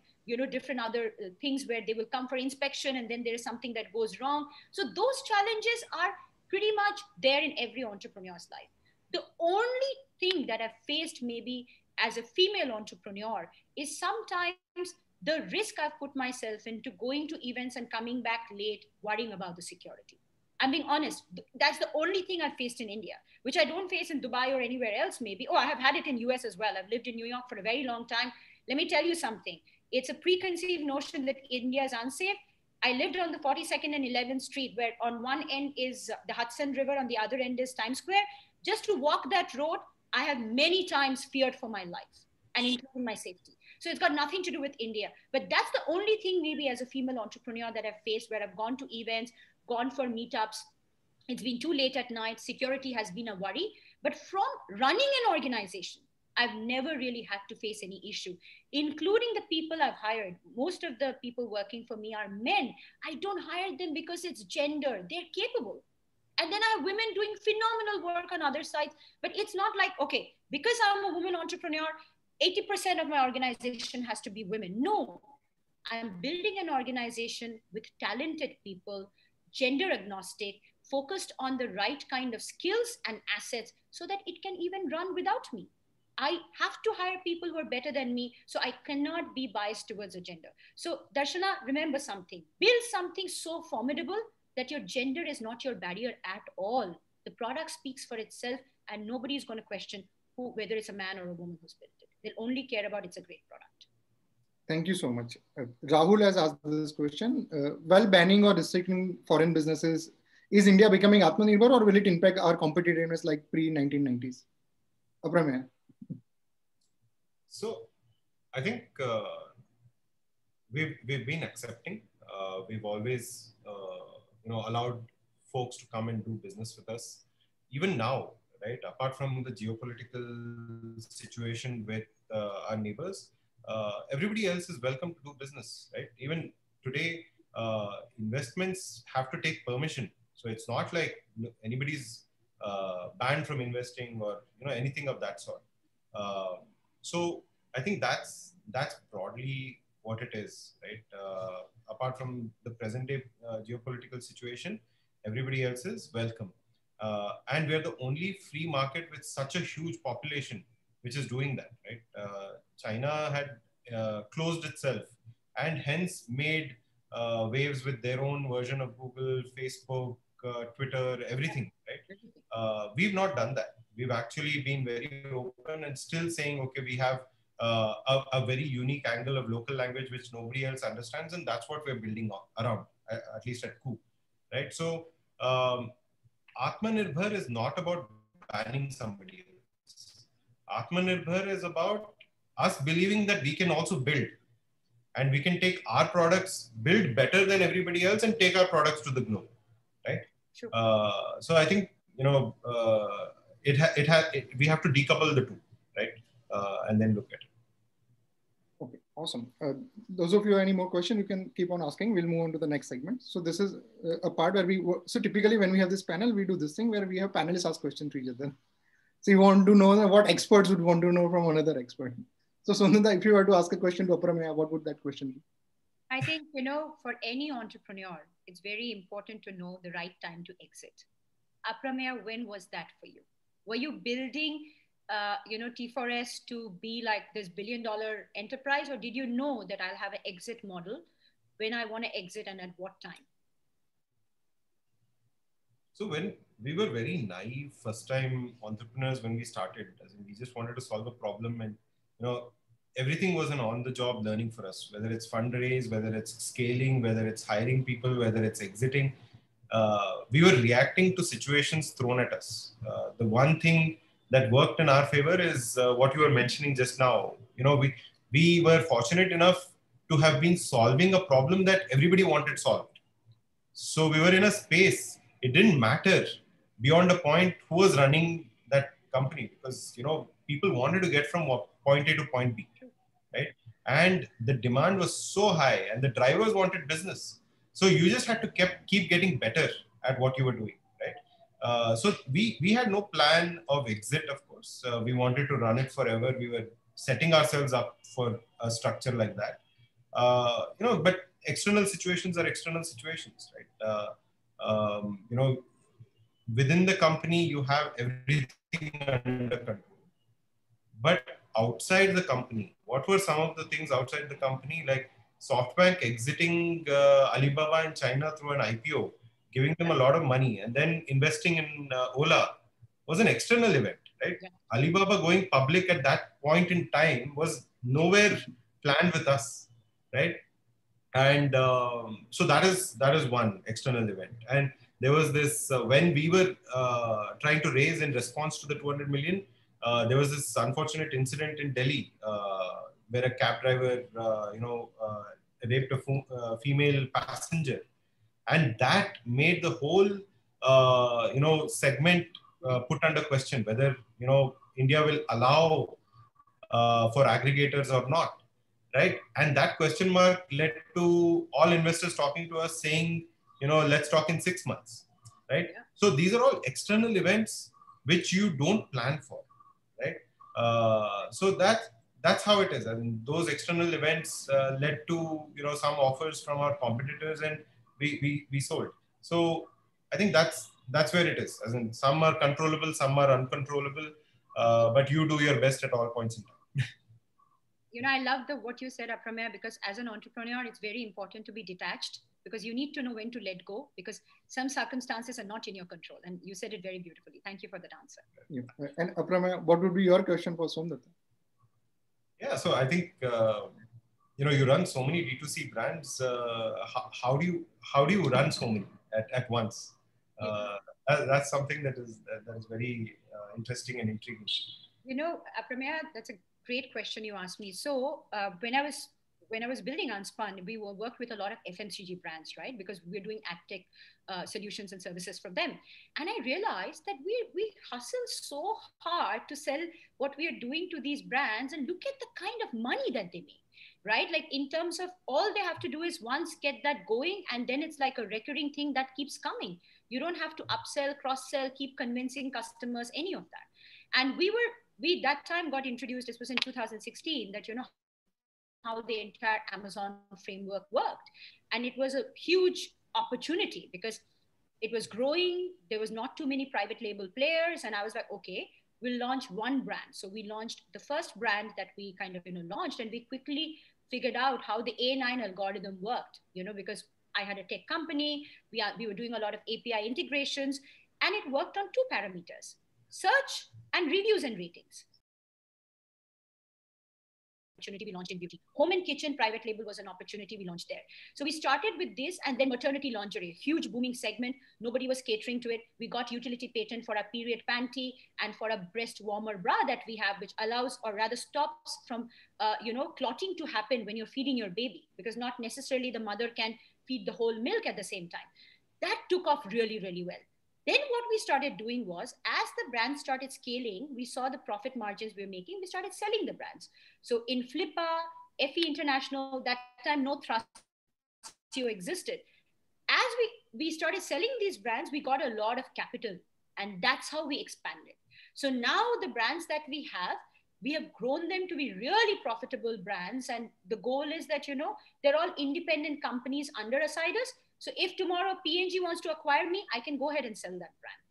different other things where they will come for inspection, and then there is something that goes wrong. So those challenges are pretty much there in every entrepreneur's life. The only thing that I've faced maybe as a female entrepreneur is sometimes the risk I've put myself into going to events and coming back late, worrying about the security. I'm being honest. That's the only thing I've faced in India, which I don't face in Dubai or anywhere else maybe. Oh, I have had it in US as well. I've lived in New York for a very long time. Let me tell you something. It's a preconceived notion that India is unsafe. I lived on the 42nd and 11th Street, where on one end is the Hudson River, on the other end is Times Square. Just to walk that road, I have many times feared for my life, and including my safety. So it's got nothing to do with India. But that's the only thing maybe as a female entrepreneur that I've faced, where I've gone to events, gone for meetups. It's been too late at night. Security has been a worry. But from running an organization, I've never really had to face any issue, including the people I've hired. Most of the people working for me are men. I don't hire them because it's gender. They're capable. And then I have women doing phenomenal work on other sides. But it's not like, okay, because I'm a woman entrepreneur, 80% of my organization has to be women. No, I'm building an organization with talented people, gender agnostic, focused on the right kind of skills and assets so that it can even run without me. I have to hire people who are better than me, so I cannot be biased towards a gender. So Darshana, remember something. Build something so formidable that your gender is not your barrier at all. The product speaks for itself, and nobody is going to question whether it's a man or a woman who's built it. They'll only care about it's a great product. Thank you so much. Rahul has asked this question. While banning or restricting foreign businesses, is India becoming Atmanirbhar, or will it impact our competitiveness like pre-1990s? Aprameya. So I think we've been accepting. We've always allowed folks to come and do business with us. Even now, right? Apart from the geopolitical situation with our neighbors, everybody else is welcome to do business, right? Even today, investments have to take permission. So it's not like anybody's banned from investing or anything of that sort. So I think that's broadly what it is, right? Apart from the present day geopolitical situation, everybody else is welcome. And we're the only free market with such a huge population which is doing that, right? China had closed itself and hence made waves with their own version of Google, Facebook, Twitter, everything, right? We've not done that. We've actually been very open and still saying, okay, we have a very unique angle of local language which nobody else understands, and that's what we're building around, at least at Coup, right? So Atmanirbhar is not about banning somebody else. Atmanirbhar is about us believing that we can also build, and we can take our products, build better than everybody else, and take our products to the globe, right? Sure. So I think we have to decouple the two, right? And then look at it. Okay, awesome. Those of you who have any more questions, you can keep on asking. We'll move on to the next segment. So this is a part where so typically when we have this panel, we do this thing where we have panelists ask questions to each other. So you want to know what experts would want to know from another expert. So Somdutta, if you were to ask a question to Aprameya, what would that question be? I think, for any entrepreneur, it's very important to know the right time to exit. Aprameya, when was that for you? Were you building T4S to be like this billion-dollar enterprise, or did you know that I'll have an exit model when I want to exit and at what time? So when we were very naive first-time entrepreneurs when we started, as in we just wanted to solve a problem, and everything was an on-the-job learning for us. Whether it's fundraise, whether it's scaling, whether it's hiring people, whether it's exiting, we were reacting to situations thrown at us. The one thing that worked in our favor is what you were mentioning just now. We were fortunate enough to have been solving a problem that everybody wanted solved. So we were in a space. It didn't matter beyond a point who was running company because, you know, people wanted to get from point A to point B, right? And the demand was so high and the drivers wanted business. So you just had to keep getting better at what you were doing, right? So we had no plan of exit, of course. We wanted to run it forever. We were setting ourselves up for a structure like that. You know, but external situations are external situations, right? You know, within the company, you have everything under control. But outside the company, what were some of the things outside the company? Like SoftBank exiting Alibaba in China through an IPO, giving them a lot of money, and then investing in Ola was an external event, right? Yeah. Alibaba going public at that point in time was nowhere planned with us, right? And so that is one external event. And there was this when we were trying to raise in response to the 200 million. There was this unfortunate incident in Delhi where a cab driver, raped a female passenger, and that made the whole, segment put under question whether India will allow for aggregators or not, right? And that question mark led to all investors talking to us saying, let's talk in 6 months, right? Yeah. So these are all external events which you don't plan for, right? So that's how it is. I mean, those external events led to some offers from our competitors, and we sold. So I think that's where it is. As in, some are controllable, some are uncontrollable, but you do your best at all points in time. I love what you said, Aprameya, because as an entrepreneur, it's very important to be detached, because you need to know when to let go, because some circumstances are not in your control. And you said it very beautifully. Thank you for that answer. Yeah. And Aprameya, what would be your question for Somdutta? Yeah, so I think, you run so many D2C brands. How do you run so many at once? That's something that is very interesting and intriguing. Aprameya, that's a great question you asked me. So when I was building Unspun, we worked with a lot of FMCG brands, right? Because we're doing AgTech solutions and services for them. And I realized that we hustle so hard to sell what we are doing to these brands, and look at the kind of money that they make, right? Like, in terms of, all they have to do is once get that going, and then it's like a recurring thing that keeps coming. You don't have to upsell, cross-sell, keep convincing customers, any of that. And we that time got introduced, this was in 2016, that how the entire Amazon framework worked. And it was a huge opportunity because it was growing. There was not too many private label players. And I was like, okay, we'll launch one brand. So we launched the first brand that we kind of, launched, and we quickly figured out how the A9 algorithm worked, because I had a tech company. We were doing a lot of API integrations, and it worked on 2 parameters: search and reviews and ratings. Opportunity we launched in beauty. Home and kitchen private label was an opportunity we launched there. So we started with this, and then maternity lingerie, huge booming segment. Nobody was catering to it. We got utility patent for a period panty and for a breast warmer bra that we have, which allows, or rather stops from, clotting to happen when you're feeding your baby, because not necessarily the mother can feed the whole milk at the same time. That took off really, really well. Then what we started doing was, as the brand started scaling, we saw the profit margins we were making, we started selling the brands. So in Flippa, FE International, that time no Thrustio existed. As we started selling these brands, we got a lot of capital, and that's how we expanded. So now the brands that we have grown them to be really profitable brands. And the goal is that, they're all independent companies under Asidus. So if tomorrow P&G wants to acquire me, I can go ahead and sell that brand.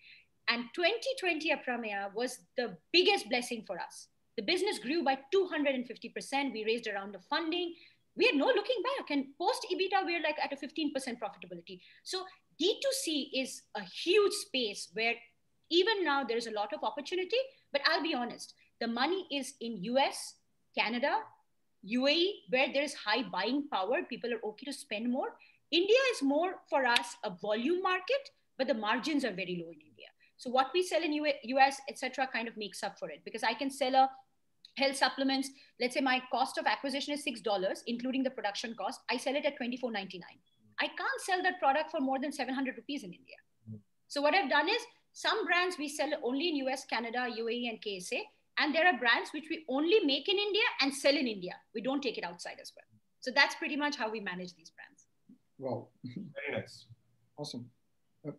And 2020, Aprameya, was the biggest blessing for us. The business grew by 250%. We raised a round of funding. We had no looking back. And post EBITDA, we're like at a 15% profitability. So D2C is a huge space where even now there's a lot of opportunity. But I'll be honest, the money is in US, Canada, UAE, where there's high buying power. People are okay to spend more. India is more for us a volume market, but the margins are very low in India. So what we sell in US, etc., kind of makes up for it, because I can sell a health supplements. Let's say my cost of acquisition is $6, including the production cost. I sell it at $24.99. I can't sell that product for more than 700 rupees in India. So what I've done is Some brands we sell only in US, Canada, UAE, and KSA. And there are brands which we only make in India and sell in India. We don't take it outside as well. So that's pretty much how we manage these brands. Wow. Very nice. Awesome.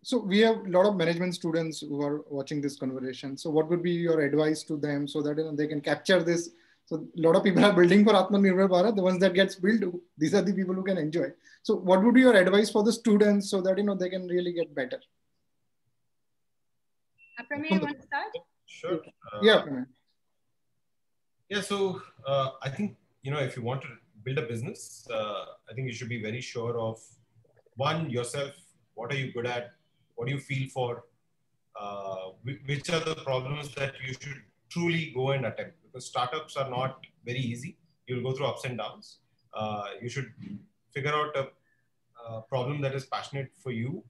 So we have a lot of management students who are watching this conversation. So what would be your advice to them so that they can capture this? So a lot of people are building for Atmanirbhar Bharat. The ones that gets built, these are the people who can enjoy. So what would be your advice for the students so that they can really get better? Aprameya, you want to start? Sure. Yeah, Aprameya. Yeah. So I think if you want to build a business, I think you should be very sure of one, yourself. What are you good at? What do you feel for? Which are the problems that you should truly go and attempt? Because startups are not very easy. You'll go through ups and downs. You should figure out a problem that is passionate for you,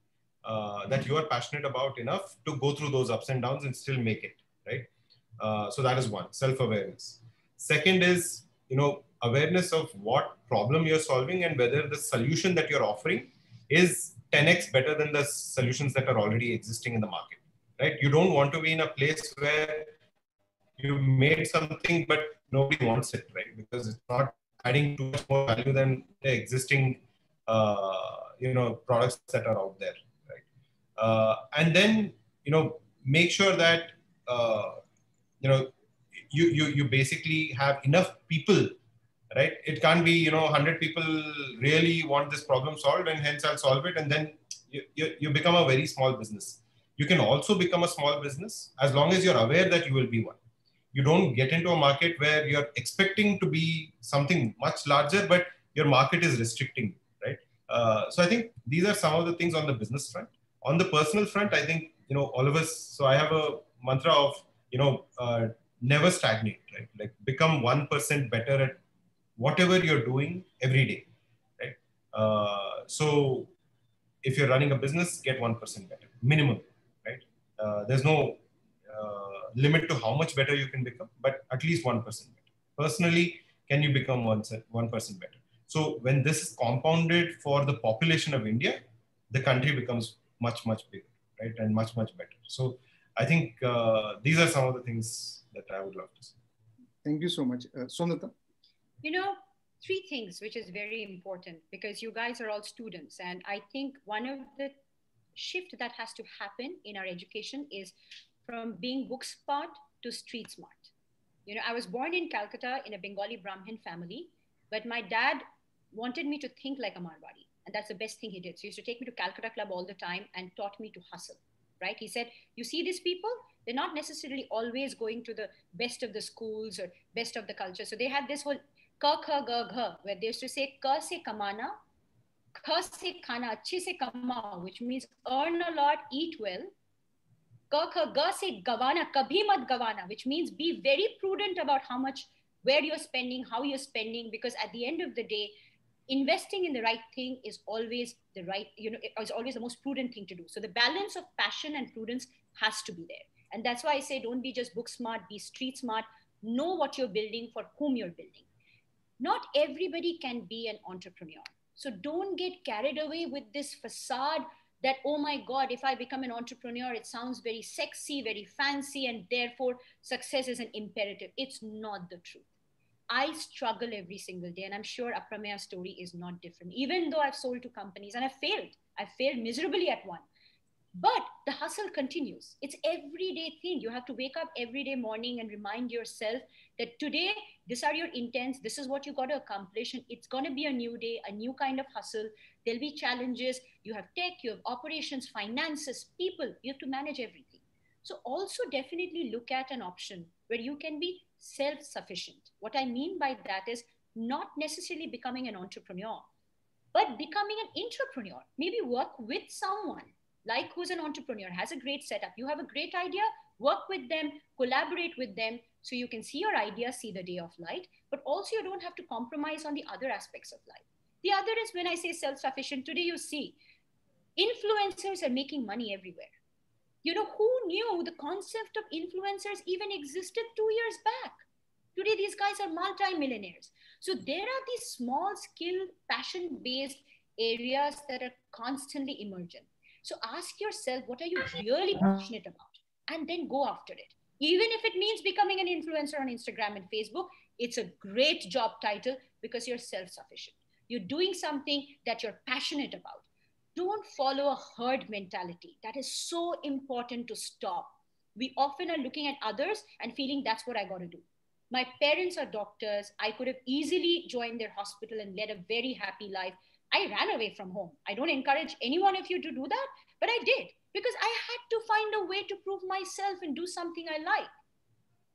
that you are passionate about enough to go through those ups and downs and still make it, right? So that is one, self-awareness. Second is, awareness of what problem you're solving and whether the solution that you're offering is 10x better than the solutions that are already existing in the market, right? You don't want to be in a place where you made something but nobody wants it, right? Because it's not adding too much more value than the existing products that are out there, right? And then make sure that you basically have enough people, right? It can't be 100 people really want this problem solved and hence I'll solve it, and then you become a very small business. You can also become a small business as long as you're aware that you will be one. You don't get into a market where you're expecting to be something much larger, but your market is restricting, right? So I think these are some of the things on the business front. On the personal front, I think, all of us, so I have a mantra of, never stagnate, right? Like become 1% better at whatever you're doing every day, right? So if you're running a business, get 1% better, minimum, right? There's no limit to how much better you can become, but at least 1% better. Personally, can you become 1% better? So when this is compounded for the population of India, the country becomes much, much bigger, right? And much, much better. So I think these are some of the things that I would love to say. Thank you so much. Somdutta? Three things, which is very important because you guys are all students. And I think one of the shift that has to happen in our education is from being book smart to street smart. I was born in Calcutta in a Bengali Brahmin family, but my dad wanted me to think like a Marwari. And that's the best thing he did. So he used to take me to Calcutta Club all the time and taught me to hustle, right? He said, you see these people, they're not necessarily always going to the best of the schools or best of the culture. So they had this whole ka kha ga gha, where they used to say ka se kamana, kha se khana, achhe se kamao, which means earn a lot, eat well. Ka kha ga se gawana, kabhi mat gawana, which means be very prudent about how much, where you're spending, how you're spending, because at the end of the day, investing in the right thing is always the right, is always the most prudent thing to do. So the balance of passion and prudence has to be there. And that's why I say, don't be just book smart, be street smart, know what you're building, for whom you're building. Not everybody can be an entrepreneur. So don't get carried away with this facade that, oh my God, if I become an entrepreneur, it sounds very sexy, very fancy, and therefore success is an imperative. It's not the truth. I struggle every single day, and I'm sure Aprameya's story is not different. Even though I've sold to companies and I've failed miserably at one. But the hustle continues. It's everyday thing. You have to wake up every day morning and remind yourself that today, these are your intents. This is what you got to accomplish. And it's going to be a new day, a new kind of hustle. There'll be challenges. You have tech, you have operations, finances, people. You have to manage everything. So also definitely look at an option where you can be self-sufficient. What I mean by that is not necessarily becoming an entrepreneur, but becoming an intrapreneur. Maybe work with someone like who's an entrepreneur, has a great setup. You have a great idea, work with them, collaborate with them, so you can see your idea, see the day of light, but also you don't have to compromise on the other aspects of life. The other is when I say self-sufficient, today you see influencers are making money everywhere. Who knew the concept of influencers even existed 2 years back? Today, these guys are multi-millionaires. So there are these small skill, passion-based areas that are constantly emergent. So ask yourself, what are you really passionate about? And then go after it. Even if it means becoming an influencer on Instagram and Facebook, it's a great job title because you're self-sufficient. You're doing something that you're passionate about. Don't follow a herd mentality. That is so important to stop. We often are looking at others and feeling that's what I got to do. My parents are doctors. I could have easily joined their hospital and led a very happy life. I ran away from home. I don't encourage anyone of you to do that, but I did because I had to find a way to prove myself and do something I like.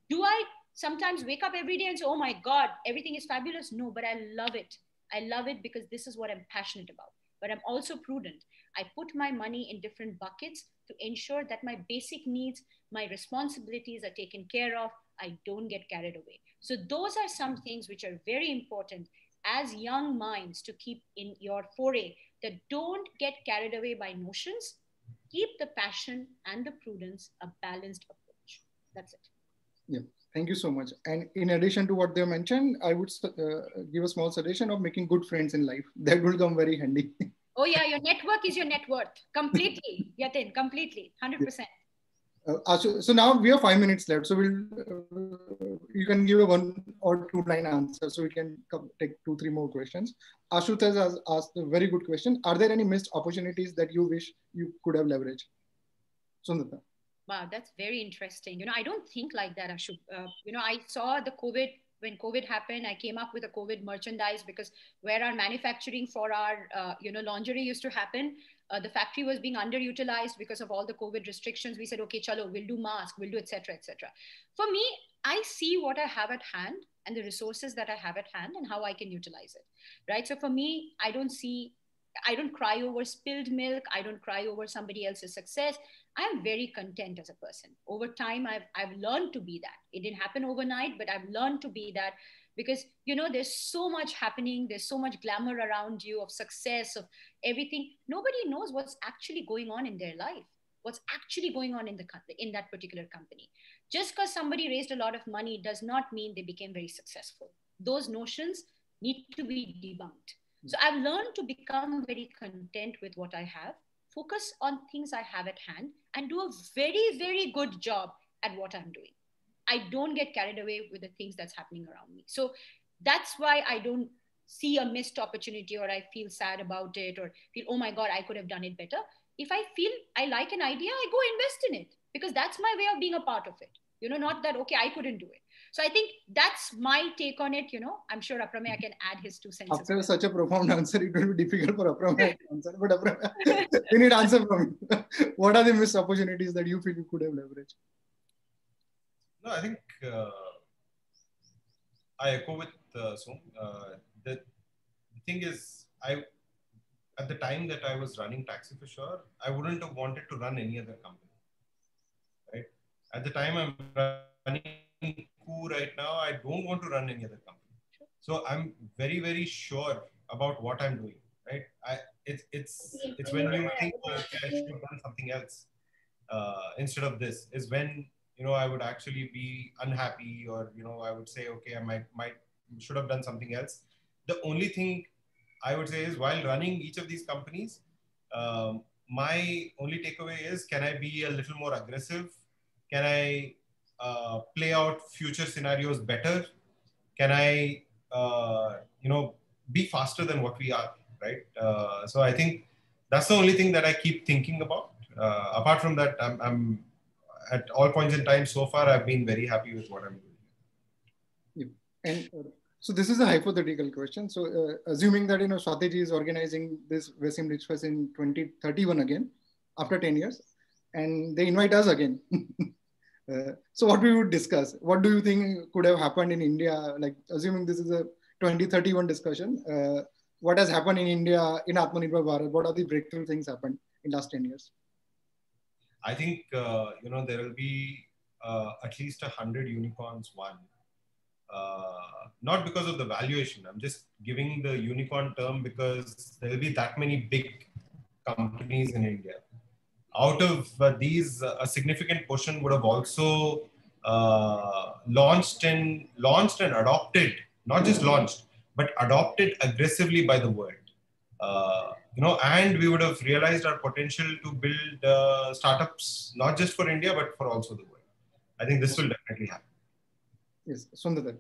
Do I sometimes wake up every day and say, oh my God, everything is fabulous? No, but I love it. I love it because this is what I'm passionate about. But I'm also prudent. I put my money in different buckets to ensure that my basic needs, my responsibilities are taken care of. I don't get carried away. So those are some things which are very important as young minds to keep in your foray, that don't get carried away by notions. Keep the passion and the prudence, a balanced approach. That's it. Yeah, thank you so much. And in addition to what they mentioned, I would give a small suggestion of making good friends in life. That will come very handy. Oh yeah, your network is your net worth. Completely, Jatin, completely, 100%. So now we have 5 minutes left. So you can give a 1 or 2 line answer. So we can take 2-3 more questions. Ashut has asked a very good question. Are there any missed opportunities that you wish you could have leveraged? Somdutta. Wow, that's very interesting. I don't think like that, Ashut. I saw when COVID happened, I came up with a COVID merchandise because where our manufacturing for our, lingerie used to happen, the factory was being underutilized because of all the COVID restrictions. We said, okay, chalo, we'll do mask, we'll do et cetera, et cetera. For me, I see what I have at hand and the resources that I have at hand and how I can utilize it, right? So for me, I don't cry over spilled milk. I don't cry over somebody else's success. I'm very content as a person. Over time, I've learned to be that. It didn't happen overnight, but I've learned to be that because, there's so much happening. There's so much glamour around you of success, of everything. Nobody knows what's actually going on in their life, what's actually going on in that particular company. Just because somebody raised a lot of money does not mean they became very successful. Those notions need to be debunked. So I've learned to become very content with what I have, focus on things I have at hand, and do a very, very good job at what I'm doing. I don't get carried away with the things that's happening around me. So that's why I don't see a missed opportunity or I feel sad about it or feel, oh my God, I could have done it better. If I feel I like an idea, I go invest in it because that's my way of being a part of it. Not that, okay, I couldn't do it. So I think that's my take on it. I'm sure Aprameya can add his 2 cents. After such a profound answer, it will be difficult for Aprameya to answer. But Aprameya, we need answer from you. What are the missed opportunities that you feel you could have leveraged? No, I think I echo with Sone. The thing is, at the time that I was running Taxi for Sure, I wouldn't have wanted to run any other company. Right? At the time I'm running Koo right now, I don't want to run any other company. So I'm very, very sure about what I'm doing. Right? It's when you think, okay, I should have done something else instead of this, is when I would actually be unhappy, or I would say, okay, I should have done something else. The only thing I would say is, while running each of these companies, my only takeaway is, can I be a little more aggressive? Can I play out future scenarios better? Can I, be faster than what we are, right? So I think that's the only thing that I keep thinking about. Apart from that, I'm at all points in time so far, I've been very happy with what I'm doing. Yeah. And so this is a hypothetical question. So assuming that Swatiji is organizing this VESIM Literati Fest in 2031 again, after 10 years, and they invite us again. So what we would discuss? What do you think could have happened in India? Like, assuming this is a 2031 discussion, what has happened in India in Atmanirbhar Bharat? What are the breakthrough things happened in last 10 years? I think, there will be at least 100 unicorns won. Not because of the valuation. I'm just giving the unicorn term because there will be that many big companies in India. Out of these, a significant portion would have also launched and adopted, not just launched, but adopted aggressively by the world. and we would have realized our potential to build startups, not just for India, but for also the world. I think this will definitely happen. Yes, Somdutta.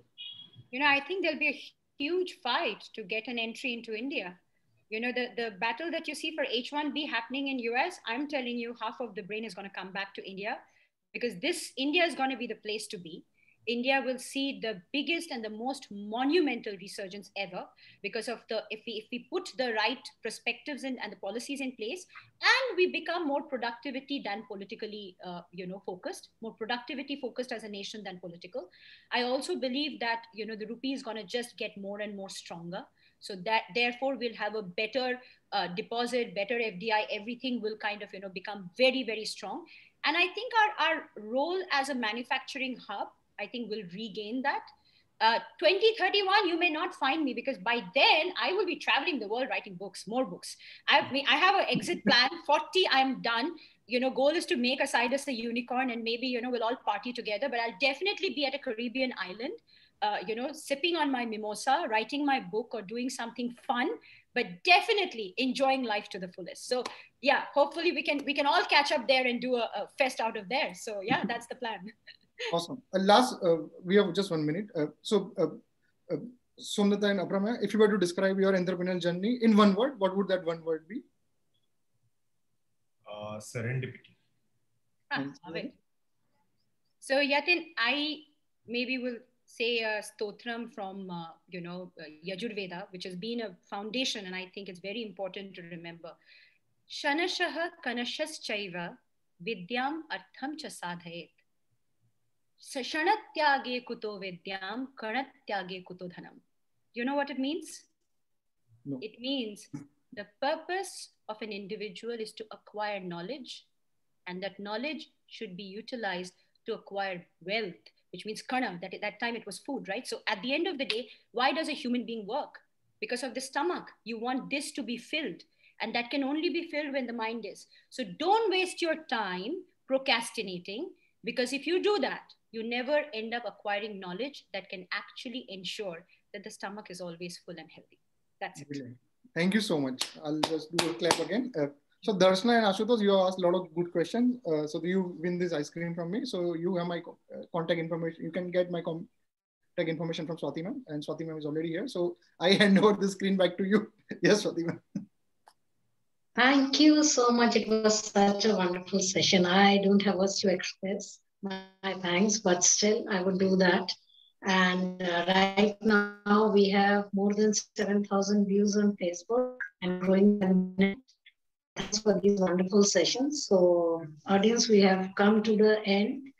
I think there'll be a huge fight to get an entry into India. The battle that you see for H1B happening in US, I'm telling you, half of the brain is going to come back to India, because India is going to be the place to be. India will see the biggest and the most monumental resurgence ever, because of if we put the right perspectives and the policies in place, and we become more productivity than politically focused, more productivity focused as a nation than political. I also believe that the rupee is going to just get more and more stronger, so that therefore we'll have a better deposit, better FDI, everything will kind of become very, very strong. And I think our role as a manufacturing hub, I think we'll regain that. 2031, you may not find me, because by then I will be traveling the world writing books, more books. I have an exit plan. 40, I'm done. Goal is to make aside as a unicorn, and maybe, we'll all party together, but I'll definitely be at a Caribbean island, sipping on my mimosa, writing my book, or doing something fun, but definitely enjoying life to the fullest. So yeah, hopefully we can all catch up there and do a fest out of there. So yeah, that's the plan. Awesome. We have just 1 minute. Somdutta and Aprameya, if you were to describe your entrepreneurial journey in one word, what would that one word be? Serendipity. Love it. So Jatin, I maybe will say a stotram from Yajurveda, which has been a foundation, and I think it's very important to remember. Shanashaha kanashaschaiva vidyam artham cha sadhayet. Shanatyage kuto vidyam kanatyage kuto dhanam. You know what it means? No. It means the purpose of an individual is to acquire knowledge, and that knowledge should be utilized to acquire wealth, which means kana. That time it was food, right? So at the end of the day, why does a human being work? Because of the stomach. You want this to be filled, and that can only be filled when the mind is. So don't waste your time procrastinating, because if you do that, you never end up acquiring knowledge that can actually ensure that the stomach is always full and healthy. That's it. Brilliant. Thank you so much. I'll just do a clap again. So Darshana and Ashutosh, you asked a lot of good questions. So you win this ice cream from me. So you have my contact information. You can get my contact information from Swati ma'am, and Swati ma'am is already here. So I hand over the screen back to you. Yes, Swati ma'am. Thank you so much. It was such a wonderful session. I don't have words to express my thanks, but still I would do that. And right now we have more than 7,000 views on Facebook and growing. Thanks for these wonderful sessions. So audience, we have come to the end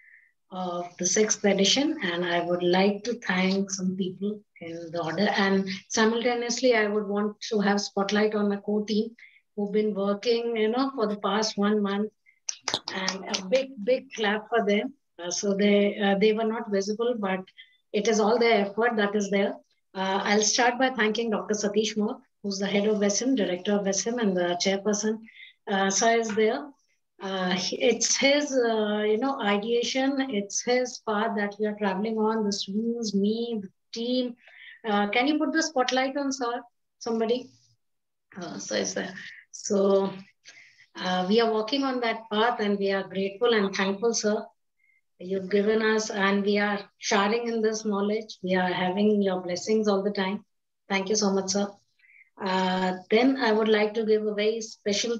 of the 6th edition, and I would like to thank some people in the order. And simultaneously, I would want to have spotlight on my core team who've been working, for the past 1 month, and a big clap for them. So they were not visible, but it is all their effort that is there. I'll start by thanking Dr. Satish Moth, who's the head of VESIM, director of VESIM, and the chairperson. Sai is there. It's his, ideation. It's his path that we are traveling on. The students, me, the team. Can you put the spotlight on Sir? Somebody? So is there. So we are walking on that path, and we are grateful and thankful, sir. You've given us, and we are sharing in this knowledge. We are having your blessings all the time. Thank you so much, sir. Then I would like to give a very special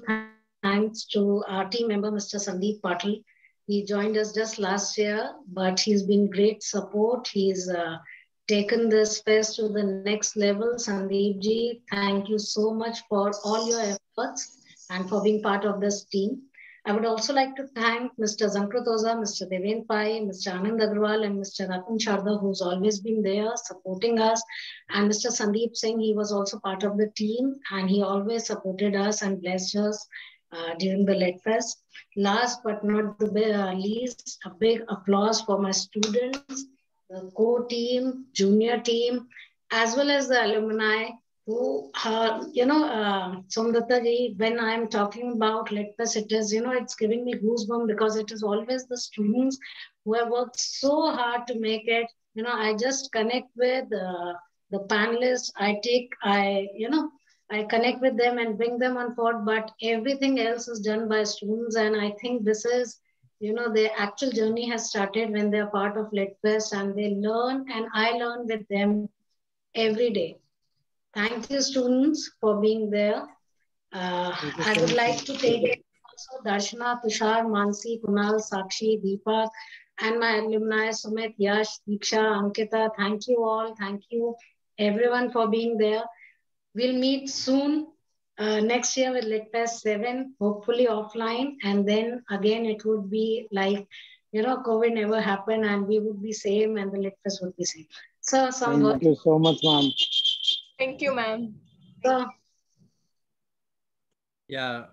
thanks to our team member, Mr. Sandeep Patil. He joined us just last year, but he's been great support. He's taken this fest to the next level. Sandeep ji, thank you so much for all your efforts and for being part of this team. I would also like to thank Mr. Zankrat Oza, Mr. Deven Pai, Mr. Anand Agarwal, and Mr. Jatin Chaudhary, who's always been there supporting us. And Mr. Sandeep Singh, he was also part of the team, and he always supported us and blessed us during the Lit Fest. Last but not the least, a big applause for my students, the core team, junior team, as well as the alumni who, Somdutta ji, when I'm talking about Lit Fest, it is, it's giving me goosebumps, because it is always the students who have worked so hard to make it. I just connect with the panelists. I connect with them and bring them on board, but everything else is done by students. And I think this is, their actual journey has started when they're part of LitFest, and they learn, and I learn with them every day. Thank you, students, for being there. I would like to take it also Darshana, Tushar, Mansi, Kunal, Sakshi, Deepak, and my alumni, Sumit, Yash, Diksha, Ankita. Thank you all. Thank you, everyone, for being there. We'll meet soon next year with LitFest 7, hopefully offline. And then again, it would be like, COVID never happened, and we would be same, and the LitFest would be same. So, Thank you so much, ma'am. Thank you, ma'am. So, yeah,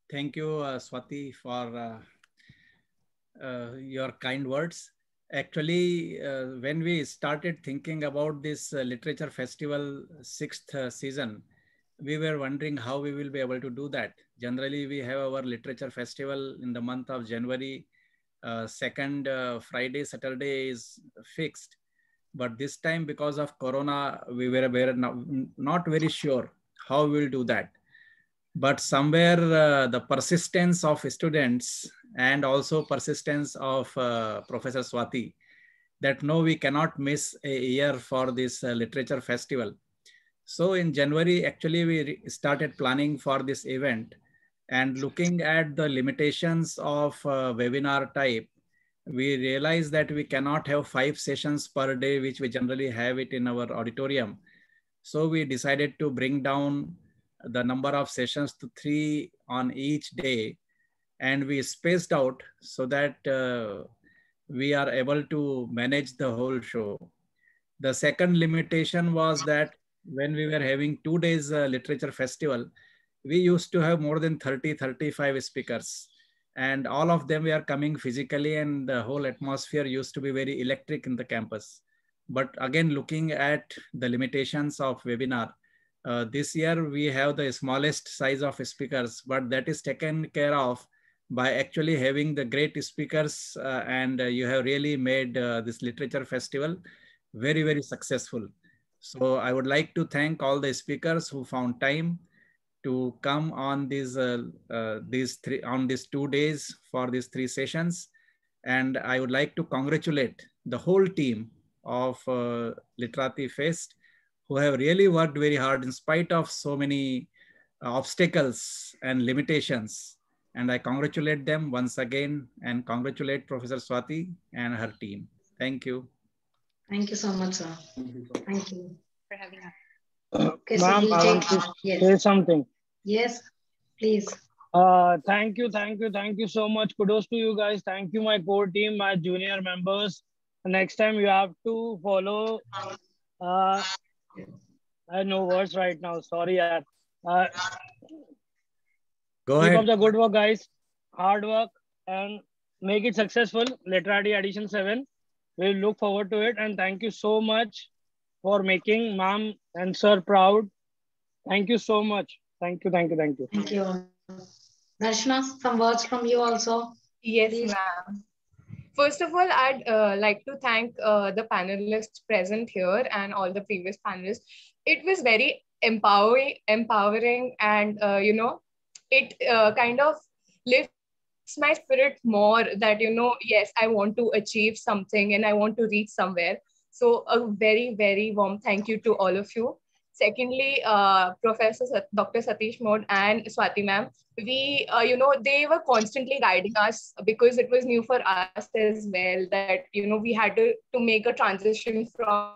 thank you, Swati, for your kind words. Actually, when we started thinking about this literature festival 6th season, we were wondering how we will be able to do that. Generally, we have our literature festival in the month of January. Second Friday, Saturday is fixed. But this time, because of Corona, we were not very sure how we will do that. But somewhere the persistence of students and also persistence of Professor Swati, that no, we cannot miss a year for this literature festival. So in January, actually, we started planning for this event, and looking at the limitations of webinar type, we realized that we cannot have 5 sessions per day, which we generally have it in our auditorium. So we decided to bring down the number of sessions to 3 on each day, and we spaced out so that we are able to manage the whole show. The second limitation was that when we were having 2 days literature festival, we used to have more than 30-35 speakers, and all of them were coming physically, and the whole atmosphere used to be very electric in the campus. But again, looking at the limitations of webinar, this year we have the smallest size of speakers, but that is taken care of by actually having the great speakers, and you have really made this literature festival very, very successful. So I would like to thank all the speakers who found time to come on these 2 days for these 3 sessions. And I would like to congratulate the whole team of Literati Fest, who have really worked very hard in spite of so many obstacles and limitations. And I congratulate them once again, and congratulate Professor Swati and her team. Thank you. thank you so much, sir. Thank you for having us. Okay, so Ma'am, we'll I want take, to say something. Yes, please. Thank you so much. Kudos to you guys. Thank you, my core team, my junior members. Next time you have to follow. I have no words right now. Sorry, yaar. Go Keep ahead. up the good work, guys. Hard work and make it successful. Literati Edition 7. We'll look forward to it. And thank you so much for making ma'am and sir proud. Thank you so much. Thank you. Thank you. Darshana, some words from you also. Yes, Please. ma'am. First of all, I'd like to thank the panelists present here and all the previous panelists. It was very empowering, and it kind of lifts my spirit more that yes, I want to achieve something and I want to reach somewhere. So a very, very warm thank you to all of you. Secondly, Dr. Satish Mode and Swati ma'am, we, they were constantly guiding us because it was new for us as well, that, we had to make a transition from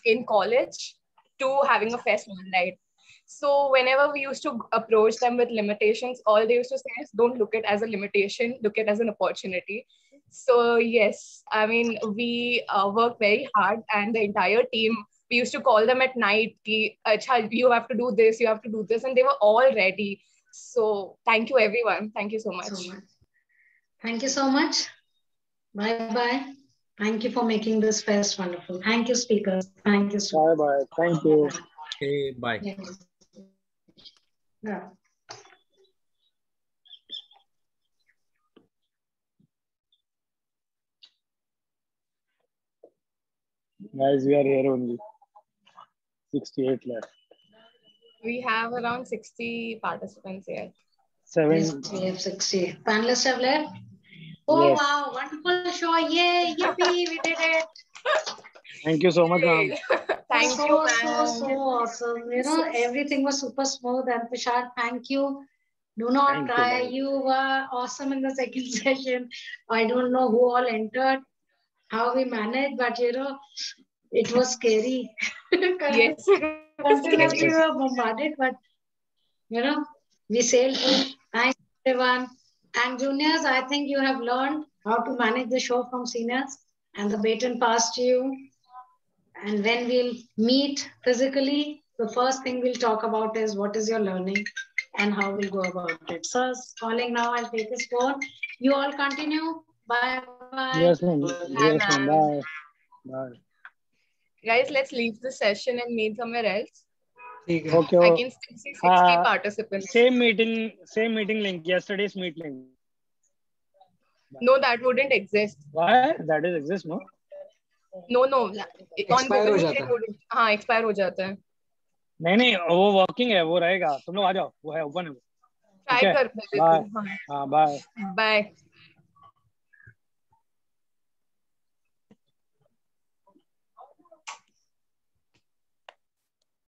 in college to having a fest one night. So whenever we used to approach them with limitations, all they used to say is, don't look at it as a limitation, look at it as an opportunity. So yes, I mean, we worked very hard, and the entire team, we used to call them at night, ki, Achha, you have to do this, you have to do this, and they were all ready. So thank you, everyone. Thank you so much. Thank you so much. Bye-bye. Thank you for making this fest wonderful. Thank you, speakers. Thank you so much. Bye-bye. Thank you. Okay, bye. Yes. Yeah. Guys, we are here only. 68 left. We have around 60 participants here. Yes, we have 60. Panelists have left? Oh, Yes. wow. Wonderful show. Yay. Yippee. We did it. Thank you so much, ma'am. Thank so, you, so ma'am. awesome. You know, everything was super smooth. And Tushar, thank you. Do not Thank cry. you. You were awesome in the second session. I don't know who all entered, how we managed, but you know, it was scary. Yes. Continuously we were bombarded, but you know, we sailed through. Thanks everyone. And juniors, I think you have learned how to manage the show from seniors, and the baton passed to you. And when we'll meet physically, the first thing we'll talk about is what is your learning and how we'll go about it. So calling now, I'll take his phone. You all continue. Bye-bye. Yes, ma'am. Yes, ma'am. Bye. Bye. Guys, let's leave the session and meet somewhere else. Okay. I can still see 60 participants. Same meeting link, yesterday's meet link. No, that wouldn't exist. Why? That is exist, no? No. Expire हो जाता है. हाँ, expire हो जाता है. नहीं, वो working है, वो रहेगा. तुम लोग आ जाओ, वो है open है. Try कर. Bye. Bye.